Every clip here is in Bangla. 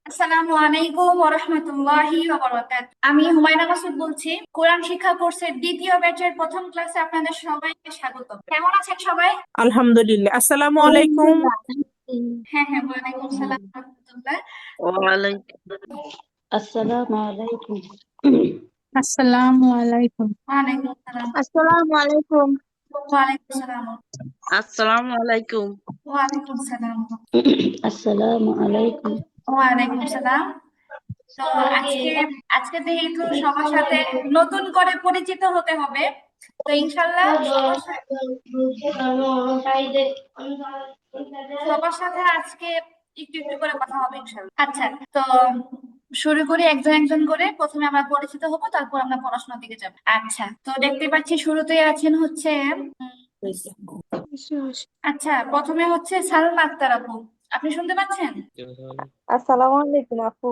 আসসালামু আলাইকুম ওয়া রাহমাতুল্লাহি ওয়া বারাকাতুহু। আমি হুমায়রা মাসুদ বলছি। কোরআন শিক্ষা কোর্সের দ্বিতীয় ব্যাচের প্রথম ক্লাসে আপনাদের সবাইকে স্বাগত। কেমন আছেন সবাই? আলহামদুলিল্লাহ। আসসালামু আলাইকুম। আলহামদুলিল্লাহ। হ্যাঁ হ্যাঁ, ওয়ালাইকুম সালাম ওয়া রাহমাতুল্লাহ। ওয়ালাইকুম আসসালামু আলাইকুম। আসসালামু আলাইকুম। ওয়ালাইকুম সালাম। আসসালামু আলাইকুম। ওয়ালাইকুম সালাম। আসসালামু আলাইকুম। ওয়ালাইকুম সালাম। আসসালামু আলাইকুম। ওয়ালাইকুম সালাম। তো আজকে আজকে যেহেতু সবার সাথে নতুন করে পরিচিত হতে হবে, তো ইনশাল্লাহ সবার সাথে আজকে একটু একটু করে কথা হবে ইনশাল্লাহ। আচ্ছা, তো শুরু করি একজন একজন করে। প্রথমে আমরা পরিচিত হব, তারপর আমরা পড়াশোনার দিকে যাব। আচ্ছা, তো দেখতে পাচ্ছি শুরুতেই আছেন হচ্ছে আচ্ছা, প্রথমে হচ্ছে সালমা আক্তার আপু। আপনি শুনতে পাচ্ছেন? আসসালামু আলাইকুম আপু।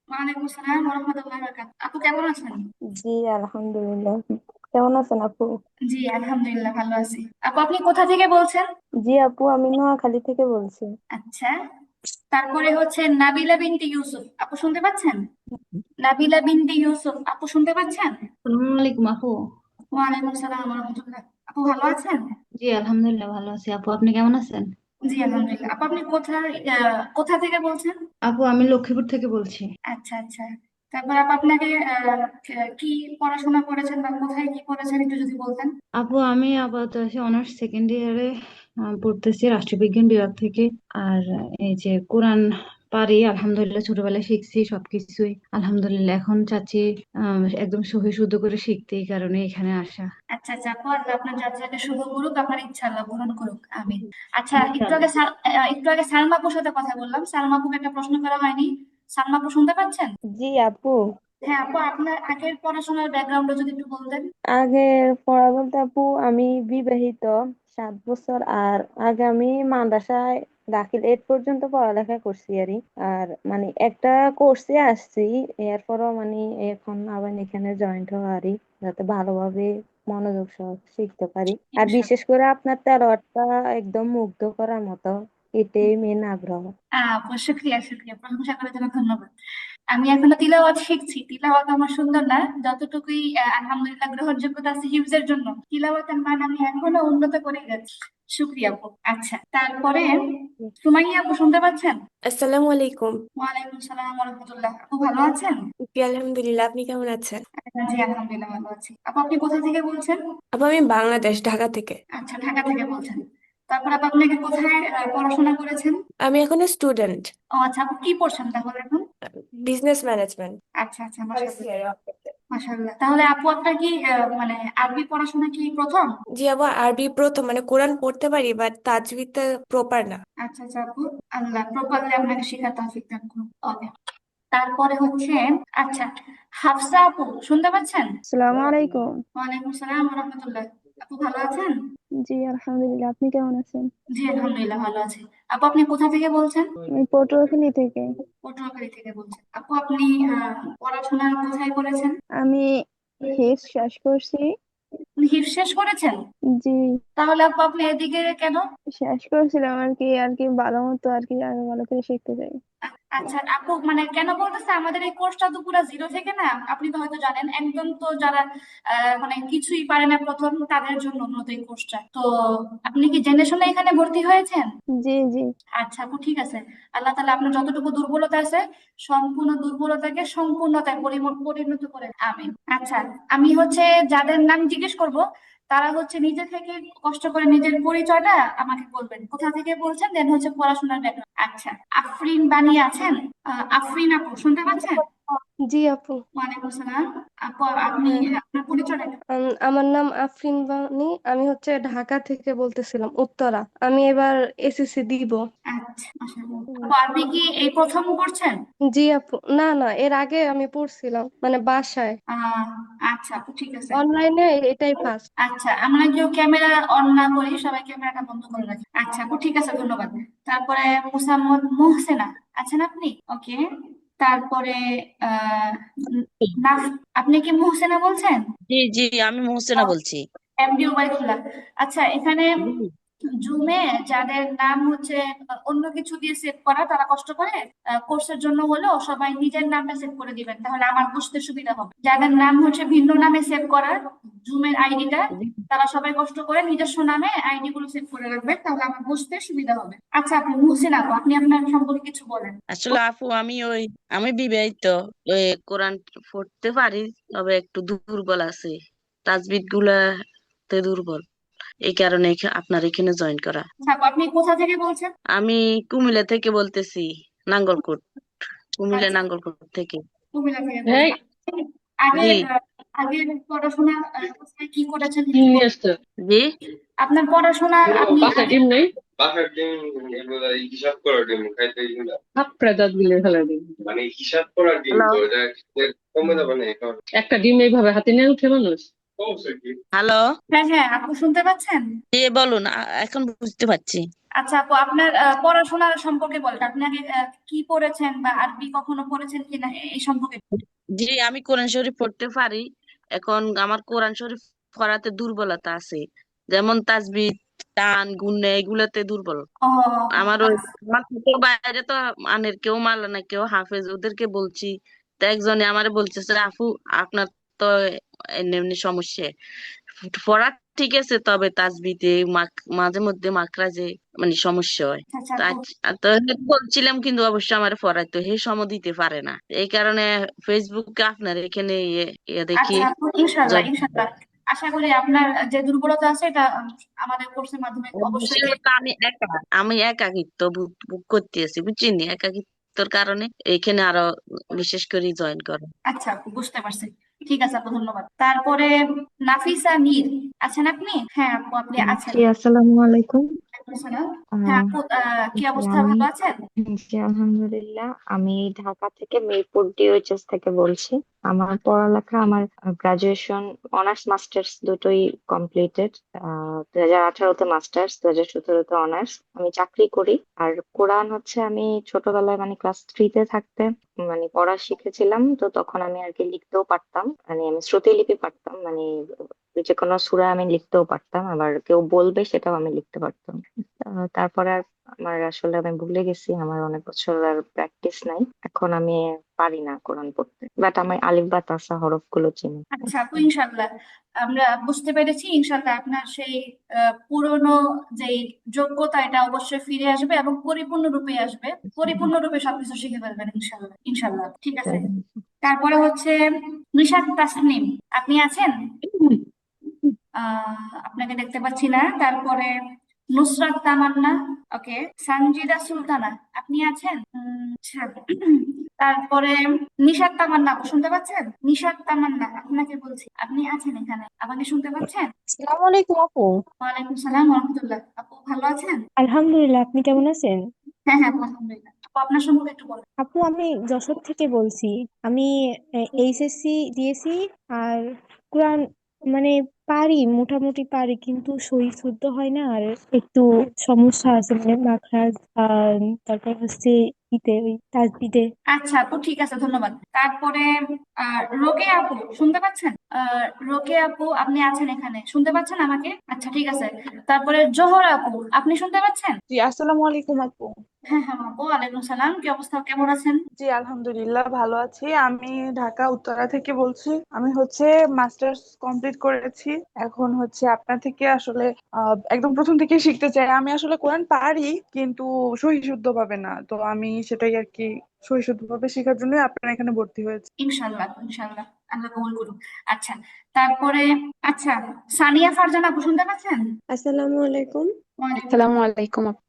ওয়ালাইকুম আসসালাম ওয়া রাহমাতুল্লাহি ওয়া বারাকাতুহু। আপু কেমন আছেন? জি আলহামদুলিল্লাহ। কেমন আছেন আপু? জি আলহামদুলিল্লাহ ভালো আছি। আপু আপনি কোথা থেকে বলছেন? জি আপু, আমি নোয়াখালী থেকে বলছি। আচ্ছা, তারপরে হচ্ছে নাবিলা বিনতি ইউসুফ। আপু শুনতে পাচ্ছেন? নাবিলা বিনতি ইউসুফ আপু শুনতে পাচ্ছেন? আসসালামু আলাইকুম আপু। ওয়ালাইকুম আসসালাম ওয়া রাহমাতুল্লাহ। আপু ভালো আছেন? জি আলহামদুলিল্লাহ ভালো আছি। আপু আপনি কেমন আছেন? জি আলহামদুলিল্লাহ। আপু আপনি কোথা থেকে বলছেন? আপু আমি লক্ষ্মীপুর থেকে বলছি। আচ্ছা আচ্ছা। তারপর আপু আপনাকে কি পড়াশোনা করেছেন বা কোথায় কি করেছেন একটু যদি বলতেন। আপু আমি আপাতত আছি অনার্স সেকেন্ড ইয়ারে, পড়তেছি রাষ্ট্রবিজ্ঞান বিভাগ থেকে। আর এই যে কোরআন পারি আলহামদুলিল্লাহ, ছোটবেলায় শিখছি সবকিছুই আলহামদুলিল্লাহ। এখন চাচ্ছি একদম সহি শুদ্ধ করে শিখতে, এই কারণে এখানে আসা। আচ্ছা আচ্ছা আপু, আল্লাহ আপনার যাত্রাকে শুভ করুক, আপনার ইচ্ছা আল্লাহ পূরণ করুক, আমিন। আচ্ছা, ইনশাআল্লাহ। একটু আগে সালমা আপুর সাথে কথা বললাম। সালমা আপুকে একটা প্রশ্ন করা হয়নি। সালমা আপু শুনতে পাচ্ছেন? জি আপু। হ্যাঁ আপু, আপনার আগের পড়াশোনার ব্যাকগ্রাউন্ডে যদি একটু বলতেন। আগের পড়া বলতে আপু, আমি বিবাহিত 7 বছর। আর আগে আমি মাদ্রাসায় দাখিল 8 পর্যন্ত পড়ালেখা করছি আরই। আর মানে একটা কোর্সে আসছি, এরপরও মানে এখন আবার এখানে জয়েন্ট হওয়া আরই, যাতে ভালোভাবে মনোযোগ সহ শিখতে পারি। আর বিশেষ করে আপনার তেলাওয়াতটা একদম মুগ্ধ করার মতো, এটাই মেন আগ্রহ। আপু শুক্রিয়া শুক্রিয়া, প্রশংসা করার জন্য ধন্যবাদ। আমি এখনো তিলাওয়াত শিখছি। তিলাওয়াত আমার সুন্দর না, যতটুকুই আলহামদুলিল্লাহ গ্রহণযোগ্যতা আছে হিফজের জন্য, তিলাওয়াতের মান আমি এখনো উন্নত করে যাচ্ছি। শুক্রিয়া আপু। আচ্ছা, তারপরে সুমাইয়া আপু শুনতে পাচ্ছেন? আসসালামু আলাইকুম। ওয়ালাইকুম সালাম ওয়া রাহমাতুল্লাহ। আপু ভালো আছেন? জি আলহামদুলিল্লাহ, আপনি কেমন আছেন? জি আলহামদুলিল্লাহ ভালো আছি। আপু আপনি কোথা থেকে বলছেন? আপু আমি বাংলাদেশ, ঢাকা থেকে। আচ্ছা, ঢাকা থেকে বলছেন। তারপর আপু আপনাকে কোথায় পড়াশোনা করেছেন? আমি এখন স্টুডেন্ট, ও আচ্ছা, আপু কি পড়ছেন তাহলে এখন? Business management. আচ্ছা আচ্ছা, মাশাআল্লাহ মাশাআল্লাহ। তাহলে আপু আপনার কি মানে আরবি পড়াশোনা কি প্রথম? জি আপু, আরবি প্রথম, মানে কোরআন পড়তে পারি বাট তাজবিদটা প্রপার না। আচ্ছা আচ্ছা আপু, আল্লাহ প্রপারলি আপনাকে শেখার তৌফিক দান করুন। ওকে, তারপরে হচ্ছে আচ্ছা, হাফসা আপু শুনতে পাচ্ছেন? আসসালামু আলাইকুম। ওয়ালাইকুম সালাম ওয়া রাহমাতুল্লাহ। আপু ভালো আছেন? জি আলহামদুলিল্লাহ, আপনি কেমন আছেন? জি আলহামদুলিল্লাহ ভালো আছি। আপু আপনি কোথা থেকে বলছেন? আমি পটুয়াখালী থেকে। পটুয়াখালী থেকে বলছেন। আপু আপনি পড়াশোনা কোথায় করেছেন? আমি হেফ শেষ করছি। আপনি হিফ শেষ করেছেন? জি, তাহলে আপু আপনি এদিকে কেন? শেষ করছিলাম আর কি ভালো মতো আর কি আরো ভালো করে শিখতে চাই। আচ্ছা আপু, মানে কেন বলতেছে, আমাদের এই কোর্সটা তো পুরো জিরো থেকে না, আপনি তো হয়তো জানেন। একদম তো যারা মানে কিছুই পারে না প্রথম, তাদের জন্য মূলত এই কোর্সটা। তো আপনি কি জেনে শুনে এখানে ভর্তি হয়েছেন? জি জি। আচ্ছা আপু ঠিক আছে। আল্লাহ তাআলা আপনার যতটুকু দুর্বলতা আছে, সম্পূর্ণ দুর্বলতাকে সম্পূর্ণতায় পরিণত করে, আমিন। আচ্ছা, আমি হচ্ছে যাদের নাম জিজ্ঞেস করব, তারা হচ্ছে নিজে থেকে কষ্ট করে নিজের পরিচয়টা আমাকে বলবেন, কোথা থেকে বলছেন, দেন হচ্ছে পড়াশোনার ব্যাকগ্রাউন্ড। আচ্ছা, আফরিন বানি আছেন? আফরিন আপু শুনতে পাচ্ছেন? জি আপু। ওয়ালাইকুম সালাম। আপু আপনি হ্যাঁ, আপনার পরিচয়টা একটু। আমার নাম আফরিন বানি। আমি হচ্ছে ঢাকা থেকে বলতেছিলাম, উত্তরা। আমি এবার এসএসসি দিব। আচ্ছা মাশাআল্লাহ। আপু আপনি কি এই প্রথম করছেন? জি আপু, না না, এর আগে আমি পড়ছিলাম মানে বাসায়। আহ আচ্ছা আপু ঠিক আছে। অনলাইনে এটাই ফার্স্ট। আচ্ছা, আমরা কেউ ক্যামেরা অন না করি, সবাই ক্যামেরাটা বন্ধ করে রাখি। আচ্ছা আপু ঠিক আছে, ধন্যবাদ। তারপরে মুসাম্মদ মুহসেনা আছেন আপনি? ওকে। তারপরে আহ নাফ, আপনি কি মুহসেনা বলছেন? জি জি, আমি মোহসেনা বলছি। MD Ubaidullah. আচ্ছা, এখানে জি। জুমে যাদের নাম হচ্ছে অন্য কিছু দিয়ে সেভ করা, তারা কষ্ট করে কোর্সের জন্য হলেও সবাই নিজের নামটা সেভ করে দিবেন, তাহলে আমার বুঝতে সুবিধা হবে। যাদের নাম হচ্ছে ভিন্ন নামে সেভ করা জুমের আইডিটা, তারা সবাই কষ্ট করে নিজস্ব নামে আইডি গুলো সেভ করে রাখবেন, তাহলে আমার বুঝতে সুবিধা হবে। আচ্ছা, আপনি মুহসিন আপু, আপনি আপনার সম্পর্কে কিছু বলেন। আসলে আপু আমি বিবাহিত। কোরআন পড়তে পারি, তবে একটু দুর্বল আছে, তাজবিদ গুলাতে দুর্বল। এই কারণে আপনার এখানে জয়েন করা। আচ্ছা আপু, আপনি কোথা থেকে বলছেন? আমি কুমিল্লা থেকে বলতেছি, নাঙ্গলকোট, কুমিল্লা আচ্ছা, নাঙ্গলকোট থেকে। কুমিল্লা থেকে বলছেন। আগে জি আগে পড়াশোনা কোথায় কি করেছেন কি একটু নিয়ে বলুন। আসছো? জি। আপনার পড়াশোনা আপনি বাসায় আগে ডিম নেই? বাসার ডিম, এগুলা হিসাব করা ডিম খাইতে এগুলা থাপড়া দাঁত গিলে ফেলা ডিম। মানে হিসাব করা ডিম হ্যালো তো এটা কমে যাবে না এখন। একটা ডিম এইভাবে হাতে নিয়ে উঠে মানুষ। কমছে কি? হ্যালো। হ্যাঁ হ্যাঁ আপু, শুনতে পাচ্ছেন? জি বলুন, এখন বুঝতে পারছি। আচ্ছা আপু, আপনার পড়াশোনা সম্পর্কে বলেন। আপনি আগে কি পড়েছেন বা আরবি কখনো পড়েছেন কিনা এই সম্পর্কে। জি, আমি কোরআন শরীফ পড়তে পারি। এখন আমার কোরআন শরীফ পড়াতে দুর্বলতা আছে, যেমন তাজবিদ, টান, গুণে এগুলাতে দুর্বল। ও আমার আমার থেকে বাইরে তো মানের কেউ মারলে না, কেউ হাফেজ, ওদেরকে বলছি। তো একজনে আমারে বলতেছে, আপু আপনার তো এমনি এমনি সমস্যা, পড়া ঠিক আছে, তবে তাজবিদে মাঝে মধ্যে মাখরাজে মানে সমস্যা হয়। আচ্ছা তো আপু। তো বলছিলাম, কিন্তু অবশ্য আমার পড়াইতো হে সময় দিতে পারে না। এই কারণে ফেসবুকে আপনার এখানে ইয়ে দেখি আচ্ছা আপু, ইনশাল্লাহ জয়েন। ইনশাল্লাহ আশা করি আপনার যে দুর্বলতা আছে এটা আমাদের কোর্সের মাধ্যমে অবশ্যই বিশেষত আমি একাকিত্ব বুক করতেছি, বুঝছিনি, একাকিত্বর কারণে এইখানে আরো বিশেষ করে জয়েন করে। আচ্ছা আপু, বুঝতে পারছি। ঠিক আছে আপু, ধন্যবাদ। তারপরে নাফিসা নীর আছেন আপনি? হ্যাঁ আপু, আপনি আছেন। জি, আসসালামু আলাইকুম। ওয়ালাইকুম আসসালাম। হ্যাঁ আহ, আপু, কি জি অবস্থা, আমি ভালো আছেন? জি আলহামদুলিল্লাহ, আমি ঢাকা থেকে মিরপুর ডিওএইচএস থেকে বলছি। আমার পড়ালেখা, আমার গ্রাজুয়েশন, অনার্স মাস্টার্স দুটোই কমপ্লিটেড। 2018-তে মাস্টার্স, 2017-তে অনার্স। আমি চাকরি করি। আর কোরআন হচ্ছে আমি ছোটবেলায় মানে ক্লাস 3-তে থাকতে মানে পড়া শিখেছিলাম, তো তখন আমি আর কি লিখতেও পারতাম, মানে আমি শ্রুতিলিপি পারতাম, মানে যে কোনো সূরা আমি লিখতেও পারতাম, আবার কেউ বলবে সেটাও আমি লিখতে পারতাম। তারপরে আর আমার আসলে আমি ভুলে গেছি, আমার অনেক বছর আর প্র্যাকটিস নাই, এখন আমি পারি না কোরআন পড়তে, বাট আমি আলিফ বা তাসা হরফ গুলো চিনি। আচ্ছা আপু, ইনশাল্লাহ আমরা বুঝতে পেরেছি। ইনশাল্লাহ আপনার সেই পুরনো যে যোগ্যতা, এটা অবশ্যই ফিরে আসবে এবং পরিপূর্ণ রূপে আসবে। পরিপূর্ণ রূপে সবকিছু শিখে ফেলবেন ইনশাল্লাহ ইনশাল্লাহ। ঠিক আছে। তারপরে হচ্ছে নিশাত তাসনিম, আপনি আছেন? আপনাকে দেখতে পাচ্ছি না। তারপরে নুসরাত তামান্না, ওকে। সানজিদা সুলতানা, আপনি আছেন? আচ্ছা। তারপরে নিশাত তামান্না, আপু শুনতে পাচ্ছেন? নিশাত তামান্না, আপনাকে বলছি, আপনি আছেন এখানে? আমাকে শুনতে পাচ্ছেন? আসসালামু আলাইকুম আপু। ওয়ালাইকুম সালাম রহমতুল্লাহ। আপু ভালো আছেন? আলহামদুলিল্লাহ, আপনি কেমন আছেন? হ্যাঁ হ্যাঁ আপু, আলহামদুলিল্লাহ। আপু আপনার সম্পর্কে একটু বলেন। আপু, আমি যশোর থেকে বলছি। আমি এইচএসসি দিয়েছি। আর কোরআন মানে পারি, মোটামুটি পারি, কিন্তু সহি শুদ্ধ হয় না, আর একটু সমস্যা আছে, মানে মাখরাজ, আর তারপর হচ্ছে ওই তাজবিদে। আচ্ছা আপু, ঠিক আছে, ধন্যবাদ। তারপরে রোকেয়া আপু, শুনতে পাচ্ছেন? রোকেয়া আপু, আপনি আছেন এখানে? শুনতে পাচ্ছেন আমাকে? আচ্ছা ঠিক আছে। তারপরে জোহরা আপু, আপনি শুনতে পাচ্ছেন? জি, আসসালামু আলাইকুম আপু। হ্যাঁ হ্যাঁ আপু, ওয়ালাইকুম সালাম। কি অবস্থা, কেমন আছেন? জি, আলহামদুলিল্লাহ ভালো আছি। আমি ঢাকা উত্তরা থেকে বলছি। আমি মাস্টার্স কমপ্লিট করেছি। এখন আপনার থেকে আসলে একদম প্রথম থেকে শিখতে চাই। আমি আসলে কোরআন পারি, কিন্তু সহি শুদ্ধ ভাবে না। তো আমি সেটাই আর কি, সহি শুদ্ধ ভাবে শেখার জন্য আপনার এখানে ভর্তি হয়েছি। ইনশাল্লাহ ইনশাল্লাহ, আল্লাহ কবুল করুক। আচ্ছা, তারপরে আচ্ছা, সানিয়া ফারজানা আপু, শুনতে পাচ্ছেন? আসসালামু আলাইকুম। ওয়ালাইকুম আসসালামু সালাম। আলাইকুম আপু।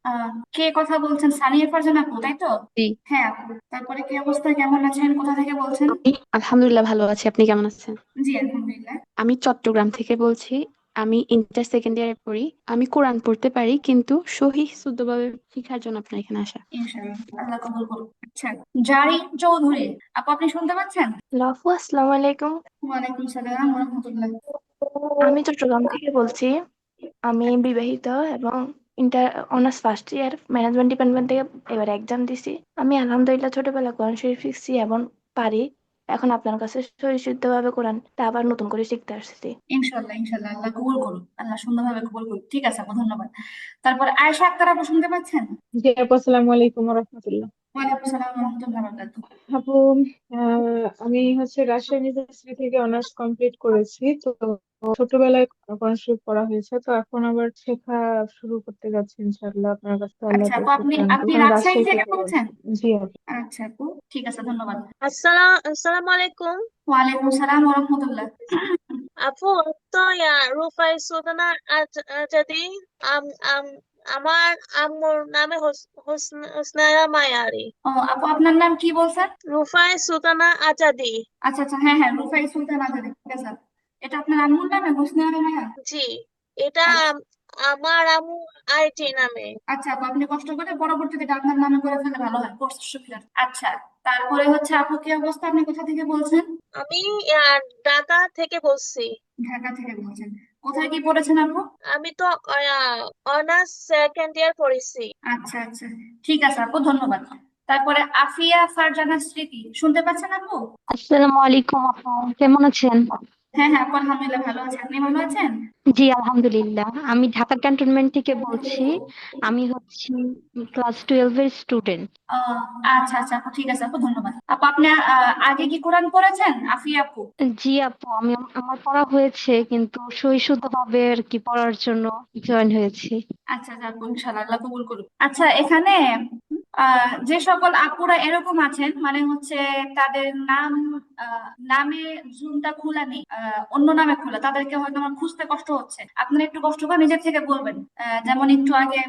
কে কথা বলছেন? সানিয়া ফারজানা আপু, তাই তো? জি, হ্যাঁ আপু। তারপরে কি অবস্থা, কেমন আছেন, কোথা থেকে বলছেন? আমি আলহামদুলিল্লাহ ভালো আছি। আপনি কেমন আছেন? জি আলহামদুলিল্লাহ। আমি চট্টগ্রাম থেকে বলছি। আমি ইন্টার সেকেন্ড ইয়ারে পড়ি। আমি কোরআন পড়তে পারি, কিন্তু সহিহ শুদ্ধভাবে শেখার জন্য আপনার এখানে আসা। ইনশাআল্লাহ, আল্লাহ কবুল করুক। আচ্ছা, জারি চৌধুরী আপু, আপনি শুনতে পাচ্ছেন? লাফু, আসসালামু আলাইকুম। ওয়ালাইকুম সালাম রহমতুল্লাহ। আমি চট্টগ্রাম থেকে বলছি। আমি বিবাহিত এবং inter honours first year management department থেকে এবার এক্সাম দিছি। আমি আলহামদুলিল্লাহ ছোটবেলা কোরআন শরীফ শিখছি এবং পারি। এখন আপনার কাছে সহিষ্ণুভাবে কোরআনটা আবার নতুন করে শিখতে আসছি। ইনশাল্লাহ ইনশাল্লাহ, আল্লাহ কবুল করুন, আল্লাহ সুন্দরভাবে কবুল করুন। ঠিক আছে আপু, ধন্যবাদ। তারপর আয়েশা আক্তার আপু শুনতে পাচ্ছেন? জি আপু, আসসালামু আলাইকুম রহমতুল্লাহ। ওয়ালাইকুম আসসালাম ওয়া রাহমাতুল্লাহি ওয়া বারাকাতুহু। আপু, আমি হচ্ছে রাজশাহী ইউনিভার্সিটি থেকে অনার্স কমপ্লিট করেছি। তো ছোটবেলায় কোরআন শরীফ পড়া হয়েছে, তো এখন আবার শেখা শুরু করতে যাচ্ছি ইনশাআল্লাহ। আপনার কাছে তো আল্লাহ আচ্ছা আপু, তৌফিক আপনি দান আপনি করুন। আমি রাজশাহী রাজশাহী থেকে থেকে বলছেন? বলছি। জি আপু। আচ্ছা আপু, ঠিক আছে, ধন্যবাদ। আসসালামু আলাইকুম। ওয়ালাইকুম সালাম ওয়া রাহমাতুল্লাহ। আপু, তো রুফাই সুলতানা আজাদি। আম আম আমার আম্মুর নামে হোসনায়া মায়ারি। ও আপু, আপনার নাম কি বলছেন? রুফাই সুলতানা আজাদি। আচ্ছা আচ্ছা, হ্যাঁ হ্যাঁ, রুফাই সুলতান আজাদ, ঠিক আছে। এটা আপনার আম্মুর নামে হোসনে আরা মায়া? জি, এটা আচ্ছা আমার আম্মু আইটি নামে। আচ্ছা আপু, আপনি কষ্ট করে পরবর্তীতে এটা আপনার নামে করে ফেলে ভালো হয়, কোর্স সুবিধা। আচ্ছা, তারপরে হচ্ছে আপু কি অবস্থা, আপনি কোথা থেকে বলছেন? আমি ঢাকা থেকে বলছি। ঢাকা থেকে বলছেন। কোথায় কি পড়েছেন আপু? আমি তো অনার্স সেকেন্ড ইয়ার পড়েছি। আচ্ছা আচ্ছা, ঠিক আছে আপু, ধন্যবাদ। তারপরে আফিয়া ফারজানা স্মৃতি শুনতে পাচ্ছেন আপু? আসসালামু আলাইকুম আপু, কেমন আছেন? হ্যাঁ হ্যাঁ আপু, আলহামদুলিল্লাহ ভালো আছি, আপনি ভালো আছেন? জি আলহামদুলিল্লাহ, আমি ঢাকা ক্যান্টনমেন্ট থেকে বলছি। আমি হচ্ছি ক্লাস 12 এর স্টুডেন্ট। আহ, আচ্ছা আচ্ছা আপু, ঠিক আছে আপু, ধন্যবাদ। আপু আপনি আগে কি কোরআন পড়েছেন আফিয়া আপু? জি আপু, আমার পড়া হয়েছে, কিন্তু সহিশুদ্ধভাবে আর কি পড়ার জন্য জয়েন হয়েছি। আচ্ছা আচ্ছা আপু, ইনশাআল্লাহ আল্লাহ কবুল করুন। আচ্ছা, এখানে যে সকল আপুরা এরকম আছেন, মানে হচ্ছে তাদের নাম নামে জুমটা খোলা নেই, অন্য নামে খোলা, তাদেরকে হয়তো আমার খুঁজতে কষ্ট হচ্ছে। আপনারা একটু কষ্ট করে নিজের থেকে বলবেন। যেমন একটু আগে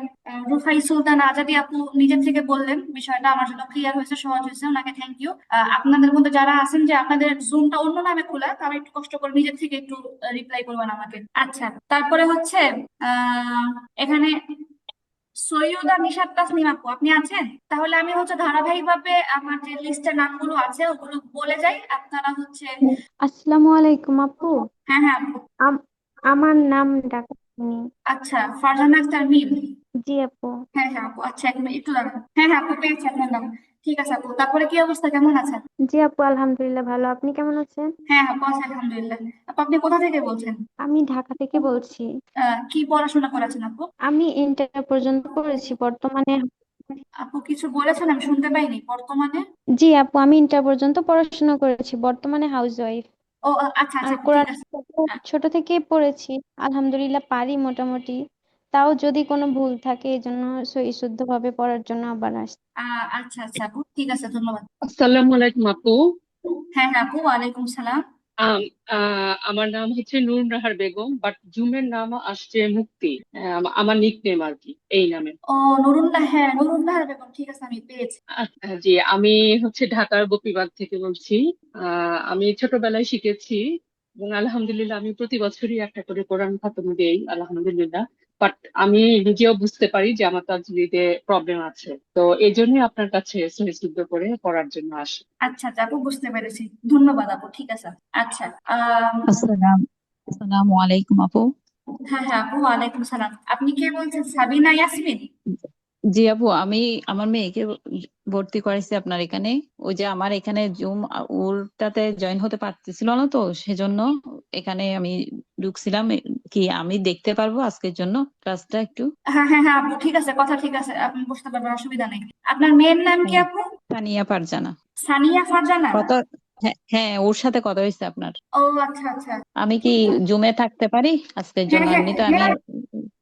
রুফাই সুলতান আজাদি আপু নিজের থেকে বললেন, বিষয়টা আমার জন্য ক্লিয়ার হয়েছে, সহজ হয়েছে, ওনাকে থ্যাংক ইউ। আপনাদের মধ্যে যারা আছেন যে আপনাদের জুমটা অন্য নামে খোলা, তারা একটু কষ্ট করে নিজের থেকে একটু রিপ্লাই করবেন আমাকে। আচ্ছা, তারপরে হচ্ছে এখানে সৈয়দা নিশাত তাসনিম আপু আপনি আছেন? তাহলে আমি হচ্ছে ধারাবাহিকভাবে আমার যে লিস্টের নামগুলো আছে ওগুলো বলে যাই, আপনারা হচ্ছে। আসসালামু আলাইকুম আপু। হ্যাঁ হ্যাঁ আপু। আমার নাম ডাকা হয়নি। আচ্ছা, ফারজানা আক্তার মিম। জি আপু। হ্যাঁ হ্যাঁ আপু, আচ্ছা এক মিনিট একটু দাঁড়ান। হ্যাঁ হ্যাঁ আপু, পেয়েছি আপনার নাম। ঠিক আছে আপু, তারপরে কি অবস্থা, কেমন আছেন? জি আপু, আলহামদুলিল্লাহ ভালো, আপনি কেমন আছেন? হ্যাঁ আপু, আছি আলহামদুলিল্লাহ। আপু আপনি কোথা থেকে বলছেন? আমি ঢাকা থেকে বলছি। কি পড়াশোনা করেছেন আপু? আমি ইন্টার পর্যন্ত পড়েছি, বর্তমানে। আপু কিছু বলেছেন, আমি শুনতে পাইনি, বর্তমানে? জি আপু, আমি ইন্টার পর্যন্ত পড়াশোনা করেছি, বর্তমানে হাউস ওয়াইফ। ও আচ্ছা আর আচ্ছা আপু, ঠিক কোরআন আছে। ছোট থেকে পড়েছি, আলহামদুলিল্লাহ পারি মোটামুটি। তাও যদি কোনো ভুল থাকে এই জন্য শুদ্ধভাবে পড়ার জন্য আবার আসছি। আচ্ছা আচ্ছা আপু, ঠিক আছে, ধন্যবাদ। আসসালামু আলাইকুম আপু। হ্যাঁ হ্যাঁ আপু, ওয়ালাইকুম সালাম। আমার নাম হচ্ছে নূর নাহার বেগম, বাট জুমের নাম আসছে মুক্তি। আমার নিক নেম আর কি এই নামে। ও নুরুল্লাহ, হ্যাঁ নুরুল্লাহ বেগম, ঠিক আছে, আমি পেয়েছি। জি, আমি হচ্ছে ঢাকার গোপীবাগ থেকে বলছি। আমি ছোটবেলায় শিখেছি এবং আলহামদুলিল্লাহ আমি প্রতি বছরই একটা করে কোরআন খতম দেই আলহামদুলিল্লাহ। বাট আমি নিজেও বুঝতে পারি যে আমার তাজউীদে প্রবলেম আছে, তো এই জন্যই আপনার কাছে সহিহ শুদ্ধ করে পড়ার জন্য আসি। আচ্ছা আচ্ছা আপু, বুঝতে পেরেছি, ধন্যবাদ আপু, ঠিক আছে। আচ্ছা আসসালামু আলাইকুম আপু। হ্যাঁ হ্যাঁ আপু, ওয়ালাইকুম সালাম। আপনি কে বলছেন? সাবিনা ইয়াসমিন? জি আপু, আমি আমার মেয়েকে ভর্তি করাইছি আপনার এখানে। ওই যে আমার এখানে জুম ওরটাতে জয়েন হতে পারতেছিল না, তো সেজন্য এখানে আমি ঢুকছিলাম। কি আমি দেখতে পারবো আজকের জন্য ক্লাসটা একটু? হ্যাঁ হ্যাঁ হ্যাঁ আপু, ঠিক আছে, কথা ঠিক আছে, আপনি বুঝতে পারবেন, অসুবিধা নেই। আপনার মেয়ের নাম কি আপু? সানিয়া ফারজানা। সানিয়া ফারজানা? কত? হ্যাঁ হ্যাঁ, ওর সাথে কথা হয়েছে আপনার। ও আচ্ছা আচ্ছা। আমি কি জুমে থাকতে পারি আজকের হ্যাঁ জন্য? হ্যাঁ এমনি তো আমি হ্যাঁ,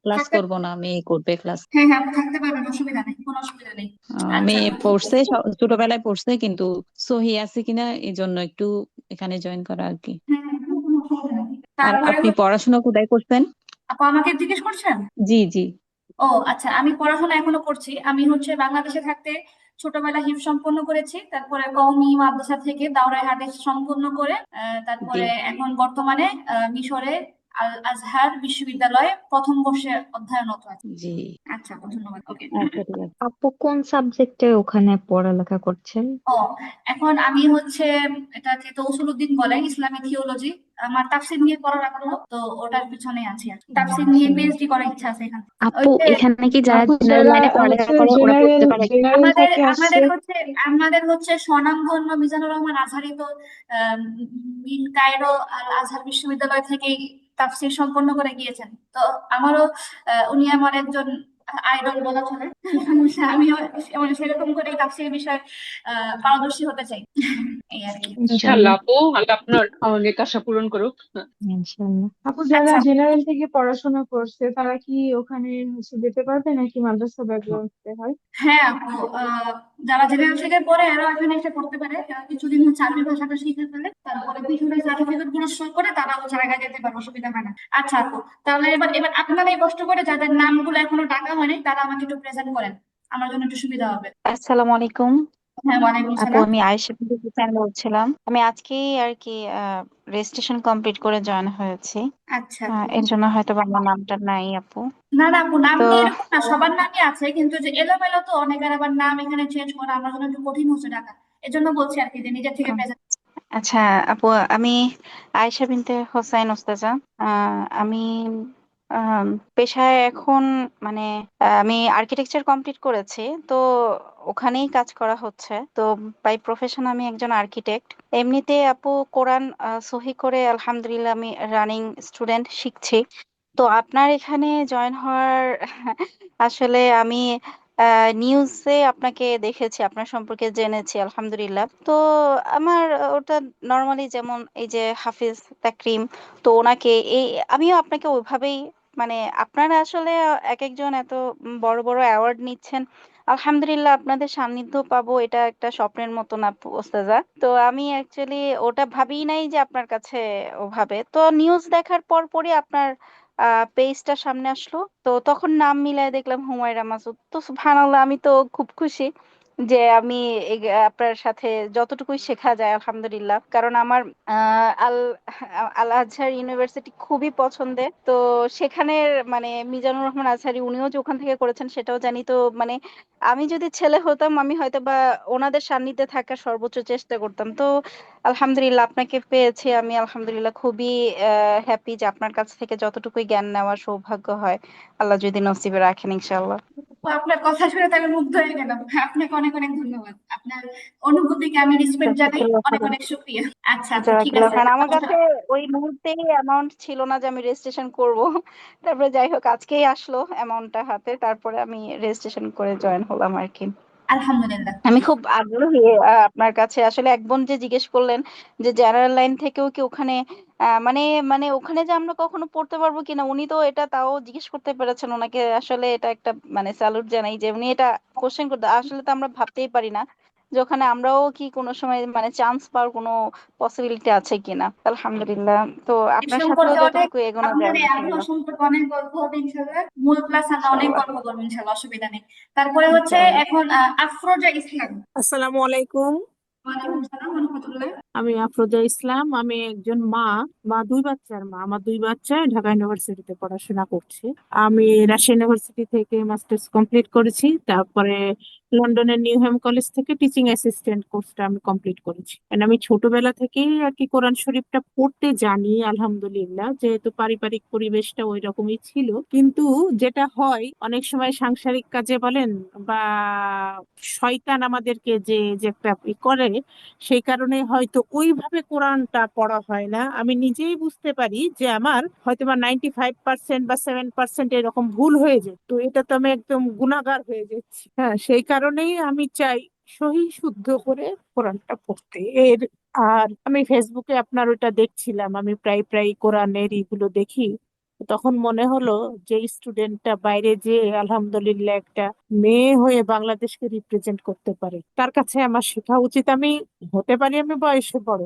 ক্লাস থাকতে, করব না, আমি করবে ক্লাস। হ্যাঁ হ্যাঁ আপু, থাকতে পারবেন, অসুবিধা নেই, কোনো অসুবিধা নেই। আচ্ছা মেয়ে পড়ছে, ছোটবেলায় পড়ছে, কিন্তু সহি আছে কিনা এই জন্য একটু এখানে জয়েন করা আর কি। হ্যাঁ হ্যাঁ, কোনো অসুবিধা নেই। আর তারপরে আপনি পড়াশোনা কোথায় করছেন? আপু আমাকে জিজ্ঞেস করছেন? জি জি। ও আচ্ছা, আমি পড়াশোনা এখনো করছি। আমি হচ্ছে বাংলাদেশে থাকতে ছোটবেলা হিফজ সম্পন্ন করেছি, তারপরে কওমি মাদ্রাসা থেকে দাওরায়ে হাদিস সম্পন্ন করে জি। তারপরে এখন বর্তমানে মিশরে আল আজহার বিশ্ববিদ্যালয়ে প্রথম বর্ষে অধ্যয়নরত আছি। জি। আচ্ছা ধন্যবাদ। ওকে। আচ্ছা ঠিক আছে। আপু কোন সাবজেক্টে ওখানে পড়ালেখা করছেন? ও এখন আমি হচ্ছে এটাকে তো উসুলউদ্দিন বলে, ইসলামিক থিওলজি। আমার তাফসীর নিয়ে পড়ার আগ্রহ, তো ওটার পিছনে আছি আর কি। তাফসীর নিয়ে পিএইচডি করার ইচ্ছা আছে এখানে। ওই আপু যে এখানে কি যারা আপু জেনারেল যারা লাইনে পড়ালেখা করে ওরা জেনারেল পড়তে পারে? জেনারেল আমাদের থেকে আসছে, আমাদের হচ্ছে স্বনামধন্য মিজানুর রহমান আজহারি তো আহ, মিন কায়রো আল আজহার বিশ্ববিদ্যালয় থেকেই তাফসীর সম্পন্ন করে গিয়েছেন। তো আমারও উনি আমার একজন আইডল বলা চলে। আমিও মানে সেরকম করে তাফসীর বিষয়ে পারদর্শী হতে চাই। এই আর কি। ইনশাল্লাহ ইনশাআল্লাহ। আপু, আল্লাহ আপনার অনেক আশা পূরণ করুক। ইনশাআল্লাহ। আপু যারা আচ্ছা জেনারেল থেকে পড়াশোনা করছে তারা কি ওখানে যেতে পারবে নাকি মাদ্রাসা ব্যাকগ্রাউন্ড হতে হয়? হ্যাঁ আপু, যারা জেনারেল থেকে পড়ে এরা এখানে এসে পড়তে পারে। এরা কিছুদিন হচ্ছে আরবি ভাষাটা শিখে ফেলে, তারপরে পিছনে সার্টিফিকেট গুলো শো করে তারা হচ্ছে আগে যেতে পারে, অসুবিধা হয় না। আচ্ছা আপু, তাহলে এবার এবার আপনারা এই কষ্ট করে যাদের নামগুলো এখনো ডাকা হয়নি তারা আমাকে একটু প্রেজেন্ট করেন, আমার জন্য একটু সুবিধা হবে। আসসালামু আলাইকুম হ্যাঁ ওয়ালাইকুম আপু, সালাম। আমি আয়েশা বিবি হোসেন বলছিলাম। আমি আজকেই আর কি রেজিস্ট্রেশন কমপ্লিট করে জয়েন হয়েছি। আচ্ছা আপু। এর জন্য হয়তো বা আমার নামটা নাই আপু। না না আপু, নাম তো নিয়ে এরকম না, সবার নামই আছে, কিন্তু যে এলোমেলো তো অনেকের, আবার নাম এখানে চেঞ্জ করা আমার জন্য একটু কঠিন হচ্ছে ডাকা। এজন্য বলছি আর কি যে নিজের থেকে প্রেজেন্ট। আচ্ছা আপু, আমি আয়েশা বিনতে হোসাইন ওস্তাজা। আমি আম, পেশায় এখন মানে আমি আর্কিটেকচার কমপ্লিট করেছি, তো ওখানেই কাজ করা হচ্ছে। তো বাই প্রফেশন আমি একজন আর্কিটেক্ট। এমনিতে আপু কোরআন সহি করে আলহামদুলিল্লাহ আমি রানিং স্টুডেন্ট শিখছি। তো আপনার এখানে জয়েন হওয়ার আসলে আমি নিউজে আপনাকে দেখেছি, আপনার সম্পর্কে জেনেছি আলহামদুলিল্লাহ। তো আমার ওটা নর্মালি যেমন এই যে হাফিজ তাকরিম, তো ওনাকে এই আমিও আপনাকে ওইভাবেই মানে আপনারা আসলে এক একজন এত বড় বড় অ্যাওয়ার্ড নিচ্ছেন, আলহামদুলিল্লাহ আপনাদের সান্নিধ্য পাবো এটা একটা স্বপ্নের মতন আপু ওস্তাজা। তো আমি অ্যাকচুয়ালি ওটা ভাবিই নাই যে আপনার কাছে ওভাবে, তো নিউজ দেখার পর পরই আপনার পেজটা সামনে আসলো, তো তখন নাম মিলায় দেখলাম হুমায়রা মাসুদ। তো সুবহানাল্লাহ, আমি তো খুব খুশি যে আমি আপনার সাথে যতটুকুই শেখা যায় আলহামদুলিল্লাহ। কারণ আমার আল আল আজহার ইউনিভার্সিটি খুবই পছন্দের। তো সেখানের মানে মিজানুর রহমান আজহারি উনিও যে ওখান থেকে করেছেন সেটাও জানি। তো মানে আমি যদি ছেলে হতাম আমি হয়তো বা ওনাদের সান্নিধ্যে থাকার সর্বোচ্চ চেষ্টা করতাম। তো আলহামদুলিল্লাহ আপনাকে পেয়েছি আমি আলহামদুলিল্লাহ খুবই হ্যাপি যে আপনার কাছ থেকে যতটুকুই জ্ঞান নেওয়ার সৌভাগ্য হয় আল্লাহ যদি নসিবে রাখেন ইনশাআল্লাহ। তো আপনার কথা শুনে তো আমি মুগ্ধ হয়ে গেলাম। আপনাকে অনেক অনেক ধন্যবাদ। আপনার অনুভূতিকে আমি রেসপেক্ট জানাই। অনেক অনেক শুকরিয়া। আচ্ছা আপু ঠিক জাজাকাল্লাহ আছে। খান। আমার কাছে ওই মুহূর্তে অ্যামাউন্ট ছিল না যে আমি রেজিস্ট্রেশন করব, তারপরে যাই হোক আজকেই আসলো অ্যামাউন্টটা হাতে, তারপরে আমি রেজিস্ট্রেশন করে জয়েন হলাম আর কি। আলহামদুলিল্লাহ। আমি খুব আগ্রহী আপনার কাছে। আসলে এক বোন যে জিজ্ঞেস করলেন যে জেনারেল লাইন থেকেও কি ওখানে মানে মানে ওখানে যে আমরা কখনো পড়তে পারবো কিনা, উনি তো এটা তাও জিজ্ঞেস করতে পেরেছেন। ওনাকে আসলে এটা একটা মানে স্যালুট জানাই যে উনি এটা কোশ্চেন করতে, আসলে তো আমরা ভাবতেই পারি না যে ওখানে আমরাও কি কোনো সময় মানে চান্স পাওয়ার কোনো পসিবিলিটি আছে কিনা। আলহামদুলিল্লাহ, তো এ আপনার সাথেও সম্পর্কে অনেক, যতটুকু এগোনো যায় আপনার এই আগ্রহ ইনশাআল্লাহ। সম্পর্কে অনেক গল্প হবে ইনশাআল্লাহ। মূল ক্লাস আমরা অনেক ইনশাআল্লাহ গল্প করবো ইনশাআল্লাহ, অসুবিধা নেই। তারপরে হচ্ছে ইনশাআল্লাহ। এখন আফরোজা ইসলাম। আসসালামু আলাইকুম। ওয়ালাইকুম সালাম ওয়া রাহমাতুল্লাহ। আমি আফরোজা ইসলাম। আমি একজন মা দুই বাচ্চার মা। আমার দুই বাচ্চা ঢাকা ইউনিভার্সিটিতে পড়াশোনা করছে। আমি রাজশাহী ইউনিভার্সিটি থেকে মাস্টার্স কমপ্লিট করেছি, তারপরে লন্ডনের নিউহ্যাম কলেজ থেকে টিচিং অ্যাসিস্ট্যান্ট কোর্সটা আমি কমপ্লিট করেছি। And আমি ছোটবেলা থেকেই আর কি কোরআন শরীফটা পড়তে জানি আলহামদুলিল্লাহ, যেহেতু পারিবারিক পরিবেশটা ওই রকমই ছিল। কিন্তু যেটা হয় অনেক সময় সাংসারিক কাজে বলেন বা শয়তান আমাদেরকে যে যে একটা করে, সেই কারণে হয়তো ওইভাবে কোরআনটা পড়া হয় না। আমি নিজেই বুঝতে পারি যে আমার হয়তো বা 95% বা 7% এরকম ভুল হয়ে যায়। তো এটা তো আমি একদম গুনাহগার হয়ে যাচ্ছি। হ্যাঁ, সেই কারণেই আমি চাই সহি শুদ্ধ করে কোরআনটা পড়তে। আর আমি ফেসবুকে আপনার ওটা দেখছিলাম, আমি প্রায় প্রায় কোরআনের এগুলো দেখি। তখন মনে হলো যে স্টুডেন্টটা বাইরে যে আলহামদুলিল্লাহ একটা মেয়ে হয়ে বাংলাদেশকে রিপ্রেজেন্ট করতে পারে, তার কাছে আমার শেখা উচিত। আমি হতে পারি আমি বয়সে বড়,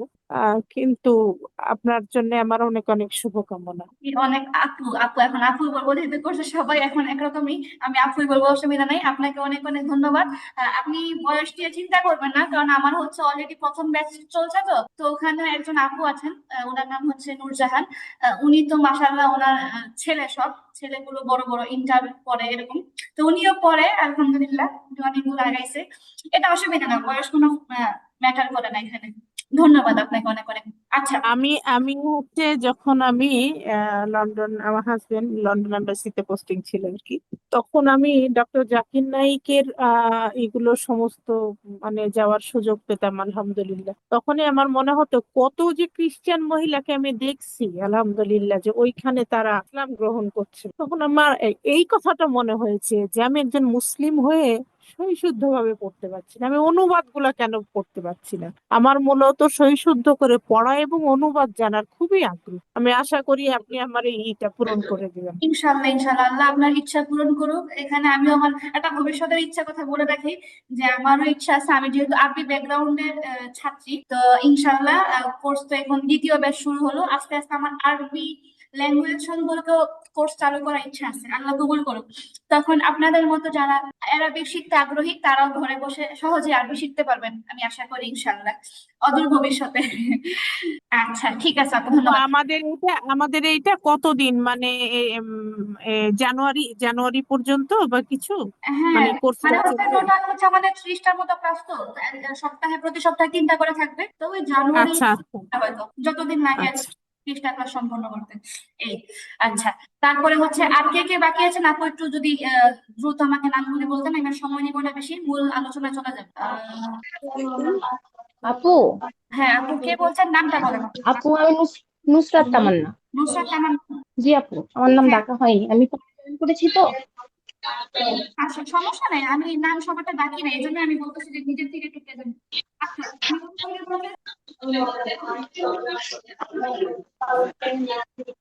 কিন্তু আপনার জন্য আমার অনেক অনেক শুভকামনা। অনেক আপু আপু এখন আপু বলবো যেহেতু করছে সবাই এখন একরকমই, আমি আপুই বলবো, অসুবিধা নেই। আপনাকে অনেক অনেক ধন্যবাদ। আপনি বয়স নিয়ে চিন্তা করবেন না, কারণ আমার হচ্ছে অলরেডি প্রথম ব্যাচ চলছে, তো তো ওখানে একজন আপু আছেন, ওনার নাম হচ্ছে নূরজাহান। উনি তো মাশাআল্লাহ, ওনার ছেলে, সব ছেলেগুলো বড় বড় ইন্টার পড়ে এরকম, তো উনিও পড়ে আলহামদুলিল্লাহ, উনি অনেকগুলো আগাইছে। এটা অসুবিধা না, বয়স কোনো ম্যাটার করে না এখানে। ধন্যবাদ আপনাকে অনেক অনেক। আচ্ছা, আমি আমি হচ্ছে যখন আমি লন্ডন, আমার হাজবেন্ড লন্ডন এম্বাসিতে পোস্টিং ছিল আর কি, তখন আমি ডক্টর জাকির নাইকের এগুলো সমস্ত মানে যাওয়ার সুযোগ পেতাম আলহামদুলিল্লাহ। তখনই আমার মনে হতো কত যে খ্রিস্টান মহিলাকে আমি দেখছি আলহামদুলিল্লাহ, যে ওইখানে তারা ইসলাম গ্রহণ করছে। তখন আমার এই কথাটা মনে হয়েছে যে আমি একজন মুসলিম হয়ে সহিশুদ্ধ ভাবে পড়তে পারছি না, আমি অনুবাদ গুলা কেন পড়তে পারছি না। আমার মূলত সহিশুদ্ধ করে পড়া এবং অনুবাদ জানার খুবই আগ্রহ। আমি আশা করি আপনি আমার এইটা পূরণ করে দিবেন। ইনশাল্লাহ ইনশাল্লাহ, আল্লাহ আপনার ইচ্ছা পূরণ করুক। এখানে আমিও আমার একটা ভবিষ্যতের ইচ্ছা কথা বলে রাখি, যে আমারও ইচ্ছা আছে, আমি যেহেতু আরবি ব্যাকগ্রাউন্ডের ছাত্রী, তো ইনশাল্লাহ কোর্স তো এখন দ্বিতীয় ব্যাচ শুরু হলো, আস্তে আস্তে আমার আরবি ল্যাঙ্গুয়েজ সম্পর্কেও কোর্স চালু করার ইচ্ছা আছে, আল্লাহ কবুল করুক। তখন আপনাদের মতো যারা আরবি শিখতে আগ্রহী, তারাও ঘরে বসে সহজে আরবি শিখতে পারবেন, আমি আশা করি ইনশাল্লাহ অদূর ভবিষ্যতে। আচ্ছা ঠিক আছে আপু, তো ধন্যবাদ। আমাদের এইটা কতদিন মানে জানুয়ারি পর্যন্ত বা কিছু হ্যাঁ, মানে কোর্সটা মানে হচ্ছে চলবে? টোটাল হচ্ছে আমাদের 30টার মতো ক্লাস, তো তো সপ্তাহে প্রতি সপ্তাহে 3টা করে থাকবে, তো ওই জানুয়ারি আচ্ছা আচ্ছা হয়তো যতদিন লাগে আর কি, আচ্ছা। 30টা ক্লাস সম্পন্ন করতে। এই আচ্ছা, তারপরে হচ্ছে আর কে কে বাকি আছেন আপু, একটু যদি দ্রুত আমাকে নামগুলি বলতেন, এবার সময় নিব না বেশি, মূল আলোচনায় চলে যাবে। আপু হ্যাঁ আপু, কে বলছেন, নামটা বলেন। আপু আমি নুসরাত তামান্না। নুসরাত তামান্না। জি আপু, আমার নাম হ্যাঁ, ডাকা হয়নি, আমি জয়েন করেছি তো। আচ্ছা সমস্যা নাই, আমি নাম সবারটা ডাকি না, এই জন্য আমি বলতেছি যে নিজের থেকে একটু প্রেজেন্ট। আচ্ছা আপনি কোথা থেকে বলছেন?